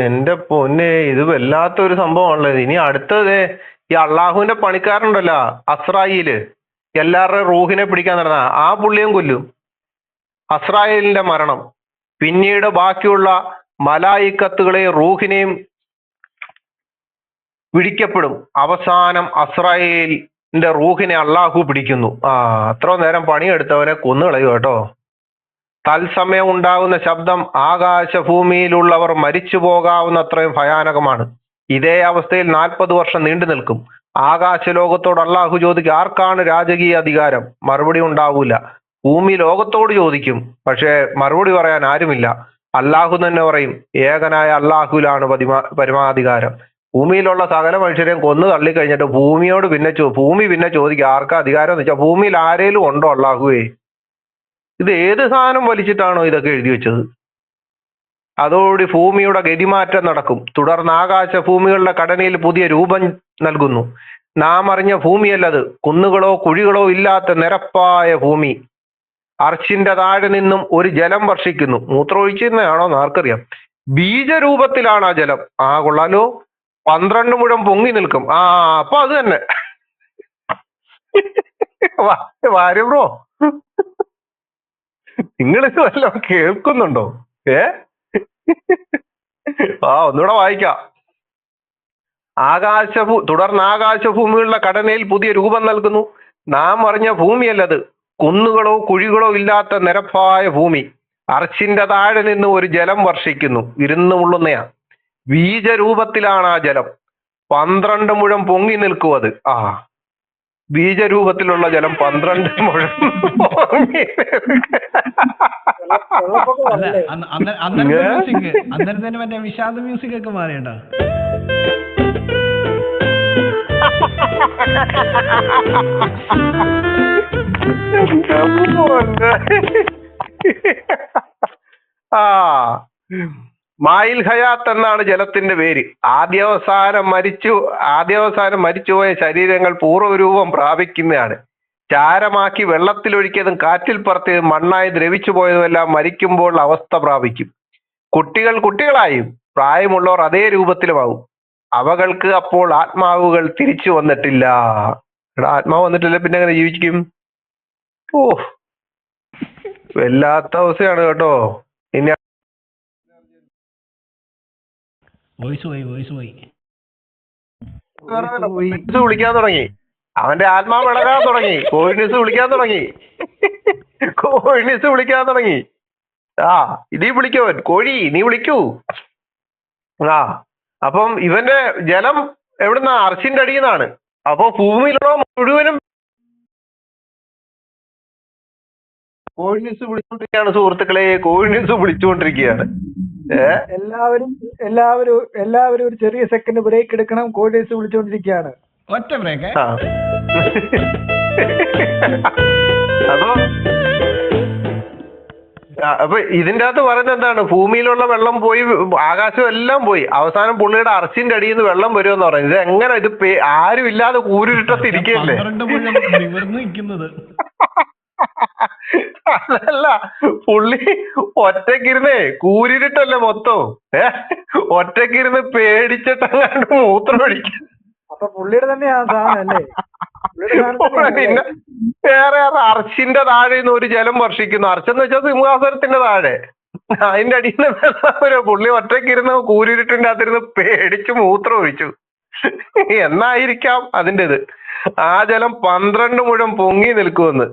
എന്റെ പൊന്നെ, ഇത് വല്ലാത്തൊരു സംഭവമാണല്ലോ. ഇനി അടുത്തത് ഈ അള്ളാഹുവിന്റെ പണിക്കാരുണ്ടല്ലോ അസ്രായേല്, എല്ലാവരുടെയും റൂഹിനെ പിടിക്കാൻ നടന്ന ആ പുള്ളിയും കൊല്ലും. അസ്രായേലിന്റെ മരണം. പിന്നീട് ബാക്കിയുള്ള മലായിക്കത്തുകളെയും റൂഹിനെയും പിടിക്കപ്പെടും. അവസാനം അസ്രായേലിന്റെ റൂഹിനെ അള്ളാഹു പിടിക്കുന്നു. അത്ര നേരം പണിയെടുത്തവനെ കൊന്നുകളയും കേട്ടോ. തത്സമയം ഉണ്ടാകുന്ന ശബ്ദം ആകാശഭൂമിയിലുള്ളവർ മരിച്ചു പോകാവുന്നത്രയും ഭയാനകമാണ്. ഇതേ അവസ്ഥയിൽ 40 വർഷം നീണ്ടു നിൽക്കും. ആകാശലോകത്തോട് അള്ളാഹു ചോദിക്കും, ആർക്കാണ് രാജകീയ അധികാരം? മറുപടി ഉണ്ടാവൂല. ഭൂമി ലോകത്തോട് ചോദിക്കും, പക്ഷെ മറുപടി പറയാൻ ആരുമില്ല. അള്ളാഹു തന്നെ പറയും, ഏകനായ അള്ളാഹുലാണ് പരമാധികാരം. ഭൂമിയിലുള്ള സകല മനുഷ്യരെയും കൊന്നു തള്ളിക്കഴിഞ്ഞിട്ട് ഭൂമിയോട് ഭൂമി പിന്നെ ചോദിക്കും, ആർക്കാ അധികാരം എന്ന് വെച്ചാൽ ഭൂമിയിൽ ആരേലും ഉണ്ടോ അള്ളാഹുവേ? ഇത് ഏത് സാധനം വലിച്ചിട്ടാണോ ഇതൊക്കെ എഴുതി വെച്ചത്? അതോടുകൂടി ഭൂമിയുടെ ഗതിമാറ്റം നടക്കും. തുടർന്ന് ആകാശ ഭൂമികളുടെ ഘടനയിൽ പുതിയ രൂപം നൽകുന്നു. നാം അറിഞ്ഞ ഭൂമിയല്ലത്, കുന്നുകളോ കുഴികളോ ഇല്ലാത്ത നിരപ്പായ ഭൂമി. അർച്ചിന്റെ താഴെ നിന്നും ഒരു ജലം വർഷിക്കുന്നു. മൂത്രമൊഴിക്കുന്നതാണോ ആർക്കറിയാം. ബീജരൂപത്തിലാണ് ആ ജലം. കൊള്ളാലോ. 12 മുഴം പൊങ്ങി നിൽക്കും. അപ്പൊ അത് തന്നെ ബ്രോ, നിങ്ങളിത് വല്ലതും കേൾക്കുന്നുണ്ടോ? ഒന്നുകൂടെ വായിക്കാം. തുടർന്ന് ആകാശഭൂമികളുടെ ഘടനയിൽ പുതിയ രൂപം നൽകുന്നു. നാം അറിഞ്ഞ ഭൂമിയല്ലത്, കുന്നുകളോ കുഴികളോ ഇല്ലാത്ത നിരപ്പായ ഭൂമി. അർച്ചിന്റെ താഴെ നിന്ന് ഒരു ജലം വർഷിക്കുന്നു. ഇരുന്ന് മുള്ളുന്നയാ. ബീജരൂപത്തിലാണ് ആ ജലം. 12 മുഴം പൊങ്ങി നിൽക്കും അത്. ബീജരൂപത്തിലുള്ള ജലം 12 മുഴം പൊങ്ങി. അന്നേരത്തേന് മറ്റേ വിഷാദ മ്യൂസിക് ഒക്കെ മാറിയട്ടോ. മായിൽ ഹയാത്ത് എന്നാണ് ജലത്തിന്റെ പേര്. ആദ്യാവസാനം മരിച്ചുപോയ ശരീരങ്ങൾ പൂർവ്വരൂപം പ്രാപിക്കുന്നതാണ്. ചാരമാക്കി വെള്ളത്തിലൊഴിക്കിയതും കാറ്റിൽ പറത്തിയതും മണ്ണായി ദ്രവിച്ചു പോയതുമെല്ലാം മരിക്കുമ്പോൾ അവസ്ഥ പ്രാപിക്കും. കുട്ടികൾ കുട്ടികളായും പ്രായമുള്ളവർ അതേ രൂപത്തിലുമാവും. അവകൾക്ക് അപ്പോൾ ആത്മാവുകൾ തിരിച്ചു വന്നിട്ടില്ല. ആത്മാവ് വന്നിട്ടില്ല പിന്നെ എങ്ങനെ ജീവിക്കും? വല്ലാത്ത അവസ്ഥയാണ് കേട്ടോ. ഇനി വിളിക്കാൻ തുടങ്ങി. അവന്റെ ആത്മാവ് ഇളകാൻ തുടങ്ങി. കോഴിനീസ് വിളിക്കാൻ തുടങ്ങി. ഇതീ വിളിക്കവൻ, കോഴി നീ വിളിക്കൂ. അപ്പം ഇവന്റെ ജലം എവിടുന്ന? അർച്ചിന്റെ അടിയിൽ നിന്നാണ്. അപ്പൊ ഭൂമിയിലുള്ള മുഴുവനും കോഴിനീസ് വിളിച്ചുകൊണ്ടിരിക്കുകയാണ് സുഹൃത്തുക്കളെ. കോഴിനീസ് വിളിച്ചുകൊണ്ടിരിക്കുകയാണ്. എല്ലാവരും ഒരു ചെറിയ സെക്കൻഡ് ബ്രേക്ക് എടുക്കണം. കോഴിനീസ് വിളിച്ചുകൊണ്ടിരിക്കുകയാണ്. ഒറ്റ ബ്രേക്ക്. അപ്പൊ ഇതിന്റെ അകത്ത് പറയുന്നത് എന്താണ്? ഭൂമിയിലുള്ള വെള്ളം പോയി, ആകാശം എല്ലാം പോയി. അവസാനം പുള്ളിയുടെ അർച്ചിന്റെ അടിയിൽ നിന്ന് വെള്ളം വരുമെന്ന് പറയുന്നത്. ഇത് എങ്ങനെ? ഇത് ആരും ഇല്ലാതെ കൂരിട്ടത്തിരിക്കല്ലേ? അതല്ല, പുള്ളി ഒറ്റക്കിരുന്നേ കൂരിട്ടല്ലേ മൊത്തം. ഒറ്റക്കിരുന്ന് പേടിച്ചിട്ടങ്ങാണ്ട് മൂത്രം ഒഴിക്കും. അപ്പൊ പുള്ളിയുടെ തന്നെയാണ് സാധനം അല്ലേ? പിന്നെ വേറെ അർച്ചിന്റെ താഴെ നിന്ന് ഒരു ജലം വർഷിക്കുന്നു. അർച്ചെന്ന് വെച്ചാൽ സിംഹാസനത്തിന്റെ താഴെ. അതിന്റെ അടിയിൽ നിന്ന് വെള്ളം വരും. പുള്ളി ഒറ്റക്കിരുന്ന് കൂരിട്ടിന്റെ അകത്തിരുന്ന് പേടിച്ച് മൂത്രം ഒഴിച്ചു. എന്നായിരിക്കാം അതിൻ്റെ ഇത്. ആ ജലം 12 മുഴം പൊങ്ങി നിൽക്കുമെന്ന്.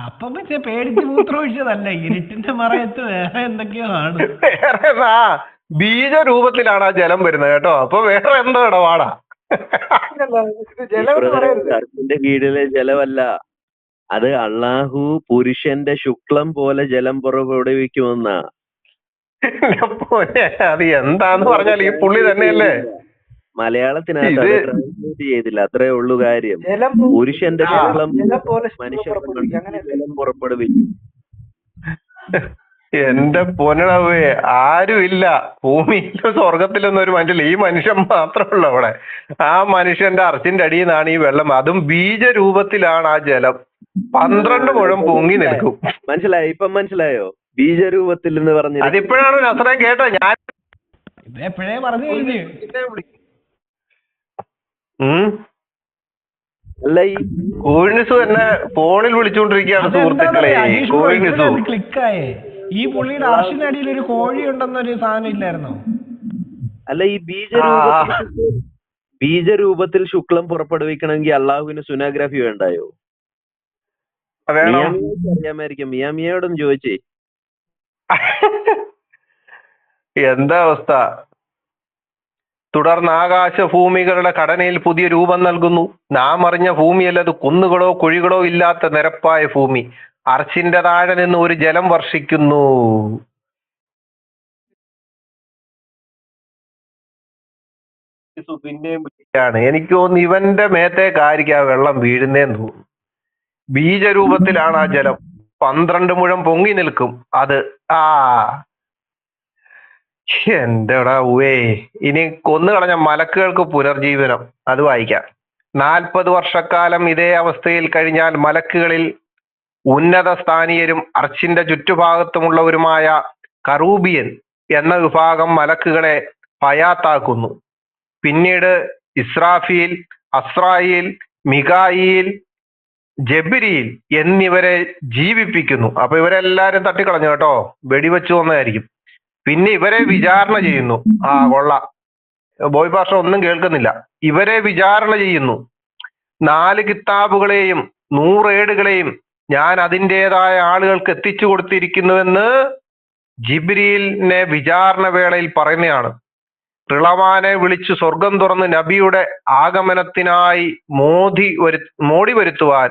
അപ്പം പേടിച്ച് മൂത്രം ഒഴിച്ചതല്ല, ഇരുട്ടിന്റെ മറയത്ത് വേറെ എന്തൊക്കെയോ ആണ്. വേറെ ബീജരൂപത്തിലാണ് ആ ജലം വരുന്നത് കേട്ടോ. അപ്പൊ വേറെ എന്തോ ഇടപാടാ. അർച്ചിന്റെ കീഴിലെ ജലമല്ല അത്. അള്ളാഹു പുരുഷന്റെ ശുക്ലം പോലെ ജലം പുറപ്പെടുവിക്കുമെന്നാ. അത് എന്താന്ന് പറഞ്ഞാൽ ഈ പുള്ളി തന്നെയല്ലേ മലയാളത്തിനകത്ത് ട്രാൻസ്ലേറ്റ് ചെയ്തില്ല, അത്രേ ഉള്ളൂ കാര്യം. പുരുഷന്റെ ശുക്ലം മനുഷ്യന്റെ ജലം പുറപ്പെടുവിക്കും. എന്റെ പൊന്നടവേ, ആരുമില്ല ഭൂമിയിലും സ്വർഗത്തിലൊന്നും ഒരു മനുഷ്യല്ല. ഈ മനുഷ്യൻ മാത്രമുള്ള അവിടെ. ആ മനുഷ്യന്റെ അർച്ചിന്റെ അടിയിൽ നിന്നാണ് ഈ വെള്ളം. അതും ബീജരൂപത്തിലാണ് ആ ജലം. 12 മുഴം പൊങ്ങി നിൽക്കും. മനസ്സിലായോ? ഇപ്പം മനസ്സിലായോ? ബീജരൂപത്തിൽ എന്ന് പറഞ്ഞു. അതിപ്പോഴാണ് നസ്രാൻ കേട്ടോ. ഞാൻ എപ്പോഴേ പറഞ്ഞു കഴിഞ്ഞു. അല്ല ഈ കോഴിനിസു എന്നെ ഫോണിൽ വിളിച്ചുകൊണ്ടിരിക്കുകയാണ് സുഹൃത്തുക്കളെ. കോഴിനിസു ക്ലിക്കായേ ഈ പുള്ളിയുടെ അർഷിനടിയിൽ ഒരു കോഴി ഉണ്ടെന്നൊരു സാധനം ഇല്ലായിരുന്നോ? അല്ല ഈ ബീജരൂപത്തിൽ ശുക്ലം പുറപ്പെടുവിക്കണമെങ്കിൽ അള്ളാഹുവിന് സുനോഗ്രാഫി വേണ്ടായോ? വേണം. അറിയാമായിരിക്കും. മിയാമിയോടൊന്ന് ചോദിച്ചേ. എന്താ അവസ്ഥ? തുടർന്ന് ആകാശഭൂമികളുടെ ഘടനയിൽ പുതിയ രൂപം നൽകുന്നു. നാം അറിഞ്ഞ ഭൂമിയല്ലത്, കുന്നുകളോ കുഴികളോ ഇല്ലാത്ത നിരപ്പായ ഭൂമി. അർച്ചിന്റെ താഴെ നിന്ന് ഒരു ജലം വർഷിക്കുന്നു. പിന്നെയും എനിക്ക് തോന്നുന്നു ഇവന്റെ മേത്തേക്കായിരിക്കും ആ വെള്ളം വീഴുന്നേന്ന് തോന്നുന്നു. ബീജരൂപത്തിലാണ് ആ ജലം. 12 മുഴം പൊങ്ങി നിൽക്കും അത്. എന്റെടാ ഇനി കൊന്നുകളഞ്ഞ മലക്കുകൾക്ക് പുനർജീവനം. അത് വായിക്കാം. 40 വർഷക്കാലം ഇതേ അവസ്ഥയിൽ കഴിഞ്ഞാൽ മലക്കുകളിൽ ഉന്നത സ്ഥാനീയരും അർച്ചിന്റെ ചുറ്റുഭാഗത്തുമുള്ളവരുമായ കറൂബിയൻ എന്ന വിഭാഗം മലക്കുകളെ ഹയാത്താക്കുന്നു. പിന്നീട് ഇസ്രാഫീൽ, അസ്രായിൽ, മികായിൽ, ജബിരിയിൽ എന്നിവരെ ജീവിപ്പിക്കുന്നു. അപ്പൊ ഇവരെല്ലാരും തട്ടിക്കളഞ്ഞു കേട്ടോ, വെടിവെച്ചു വന്നതായിരിക്കും. പിന്നെ ഇവരെ വിചാരണ ചെയ്യുന്നു. കൊള്ളാം, ബോയ് ഭാഷ ഒന്നും കേൾക്കുന്നില്ല. ഇവരെ വിചാരണ ചെയ്യുന്നു. 4 കിതാബുകളെയും 100 ഏടുകളെയും ഞാൻ അതിൻ്റെതായ ആളുകൾക്ക് എത്തിച്ചു കൊടുത്തിരിക്കുന്നുവെന്ന് ജിബ്രീലിനെ വിചാരണ വേളയിൽ പറയുന്നതാണ്. പിളവാനെ വിളിച്ചു സ്വർഗം തുറന്ന് നബിയുടെ ആഗമനത്തിനായി മോടി വരുത്തുവാൻ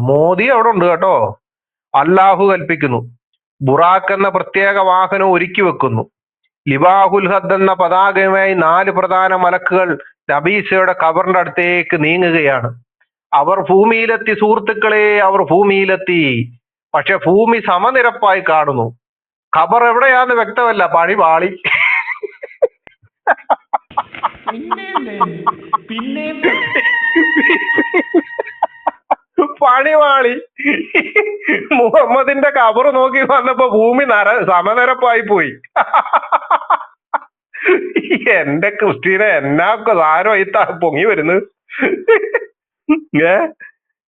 മോദി അവിടെ ഉണ്ട് കേട്ടോ, അല്ലാഹു കൽപ്പിക്കുന്നു. ബുറാക്ക് എന്ന പ്രത്യേക വാഹനം ഒരുക്കി വെക്കുന്നു. ലിബാഹുൽ ഹദ് എന്ന പതാകയുമായി 4 പ്രധാന മലക്കുകൾ നബീസയുടെ ഖബറിന്റെ അടുത്തേക്ക് നീങ്ങുകയാണ്. അവർ ഭൂമിയിലെത്തി സുഹൃത്തുക്കളെ, അവർ ഭൂമിയിലെത്തി. പക്ഷെ ഭൂമി സമനിരപ്പായി കാണുന്നു. ഖബർ എവിടെയാന്ന് വ്യക്തമല്ല. പണി പാളി. പണിവാളി. മുഹമ്മദിന്റെ ഖബർ നോക്കി വന്നപ്പോ ഭൂമി സമനിരപ്പായി പോയി. എന്റെ ക്രിസ്റ്റീനെ എന്നാ സാരമായി പൊങ്ങി വരുന്നത്.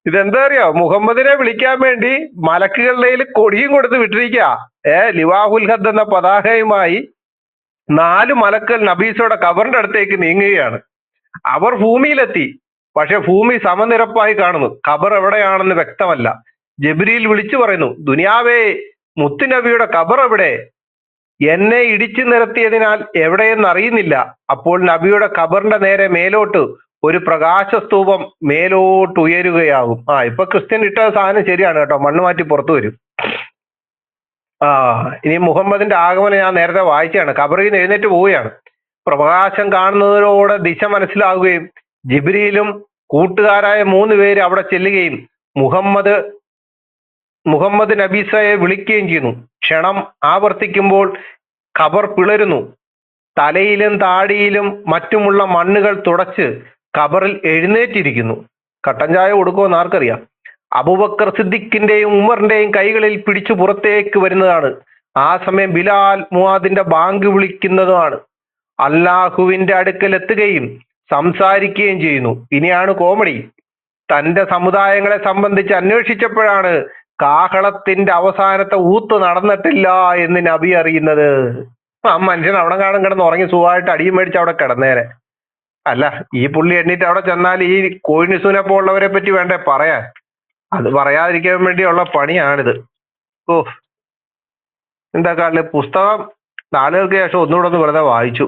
ഇതെന്താ അറിയോ? മുഹമ്മദിനെ വിളിക്കാൻ വേണ്ടി മലക്കുകളുടെ കൊടിയും കൊടുത്ത് വിട്ടിരിക്കുക. ലിവാഹുൽ ഹദ് എന്ന പതാകയുമായി 4 മലക്കൾ നബീസയുടെ ഖബറിന്റെ അടുത്തേക്ക് നീങ്ങുകയാണ്. അവർ ഭൂമിയിലെത്തി. പക്ഷെ ഭൂമി സമനിരപ്പായി കാണുന്നു. ഖബർ എവിടെയാണെന്ന് വ്യക്തമല്ല. ജബ്രീൽ വിളിച്ചു പറയുന്നു, ദുനിയാവേ, മുത്തുനബിയുടെ ഖബർ എവിടെ? എന്നെ ഇടിച്ചു നിരത്തിയതിനാൽ എവിടെയെന്ന് അറിയുന്നില്ല. അപ്പോൾ നബിയുടെ ഖബറിന്റെ നേരെ മേലോട്ട് ഒരു പ്രകാശസ്തൂപം മേലോട്ട് ഉയരുകയാകും. ഇപ്പൊ ക്രിസ്ത്യൻ ഇട്ട സാധനം ശരിയാണ് കേട്ടോ, മണ്ണ് മാറ്റി പുറത്തു വരും. ഇനി മുഹമ്മദിന്റെ ആഗമനം ഞാൻ നേരത്തെ വായിച്ചാണ്. ഖബറിൽ നിന്ന് എഴുന്നേറ്റ് പോവുകയാണ്. പ്രകാശം കാണുന്നതിലൂടെ ദിശ മനസ്സിലാവുകയും ജിബ്രീലും കൂട്ടുകാരായ 3 പേര് അവിടെ ചെല്ലുകയും മുഹമ്മദ് നബീസയെ വിളിക്കുകയും ചെയ്യുന്നു. ക്ഷണം ആവർത്തിക്കുമ്പോൾ ഖബർ പിളരുന്നു. തലയിലും താടിയിലും മറ്റുമുള്ള മണ്ണുകൾ തുടച്ച് ഖബറിൽ എഴുന്നേറ്റിരിക്കുന്നു. കട്ടൻ ചായ കൊടുക്കുമെന്ന് ആർക്കറിയാം. അബൂബക്കർ സിദ്ദീഖിന്റെയും ഉമറിന്റെയും കൈകളിൽ പിടിച്ചു പുറത്തേക്ക് വരുന്നതാണ്. ആ സമയം ബിലാൽ മുആദിന്റെ ബാങ്ക് വിളിക്കുന്നതുമാണ്. അല്ലാഹുവിന്റെ അടുക്കൽ എത്തുകയും സംസാരിക്കുകയും ചെയ്യുന്നു. ഇനിയാണ് കോമഡി. തന്റെ സമുദായങ്ങളെ സംബന്ധിച്ച് അന്വേഷിച്ചപ്പോഴാണ് കാഹളത്തിന്റെ അവസാനത്തെ ഊത്ത് നടന്നിട്ടില്ല എന്ന് നബി അറിയുന്നത്. മനുഷ്യൻ അവിടെ കാണും കിടന്ന് ഉറങ്ങി സുഖമായിട്ട് അടിയും മേടിച്ച് അവിടെ കിടന്നേരെ. അല്ല, ഈ പുള്ളി എണ്ണീറ്റ് അവിടെ ചെന്നാൽ ഈ കോഴിനിസൂനെ പോലുള്ളവരെ പറ്റി വേണ്ടേ പറയാൻ? അത് പറയാതിരിക്കാൻ വേണ്ടിയുള്ള പണിയാണിത്. എന്താ കാലം പുസ്തകം നാളുകൾക്ക് ശേഷം ഒന്നുകൂടെ ഒന്ന് വെറുതെ വായിച്ചു.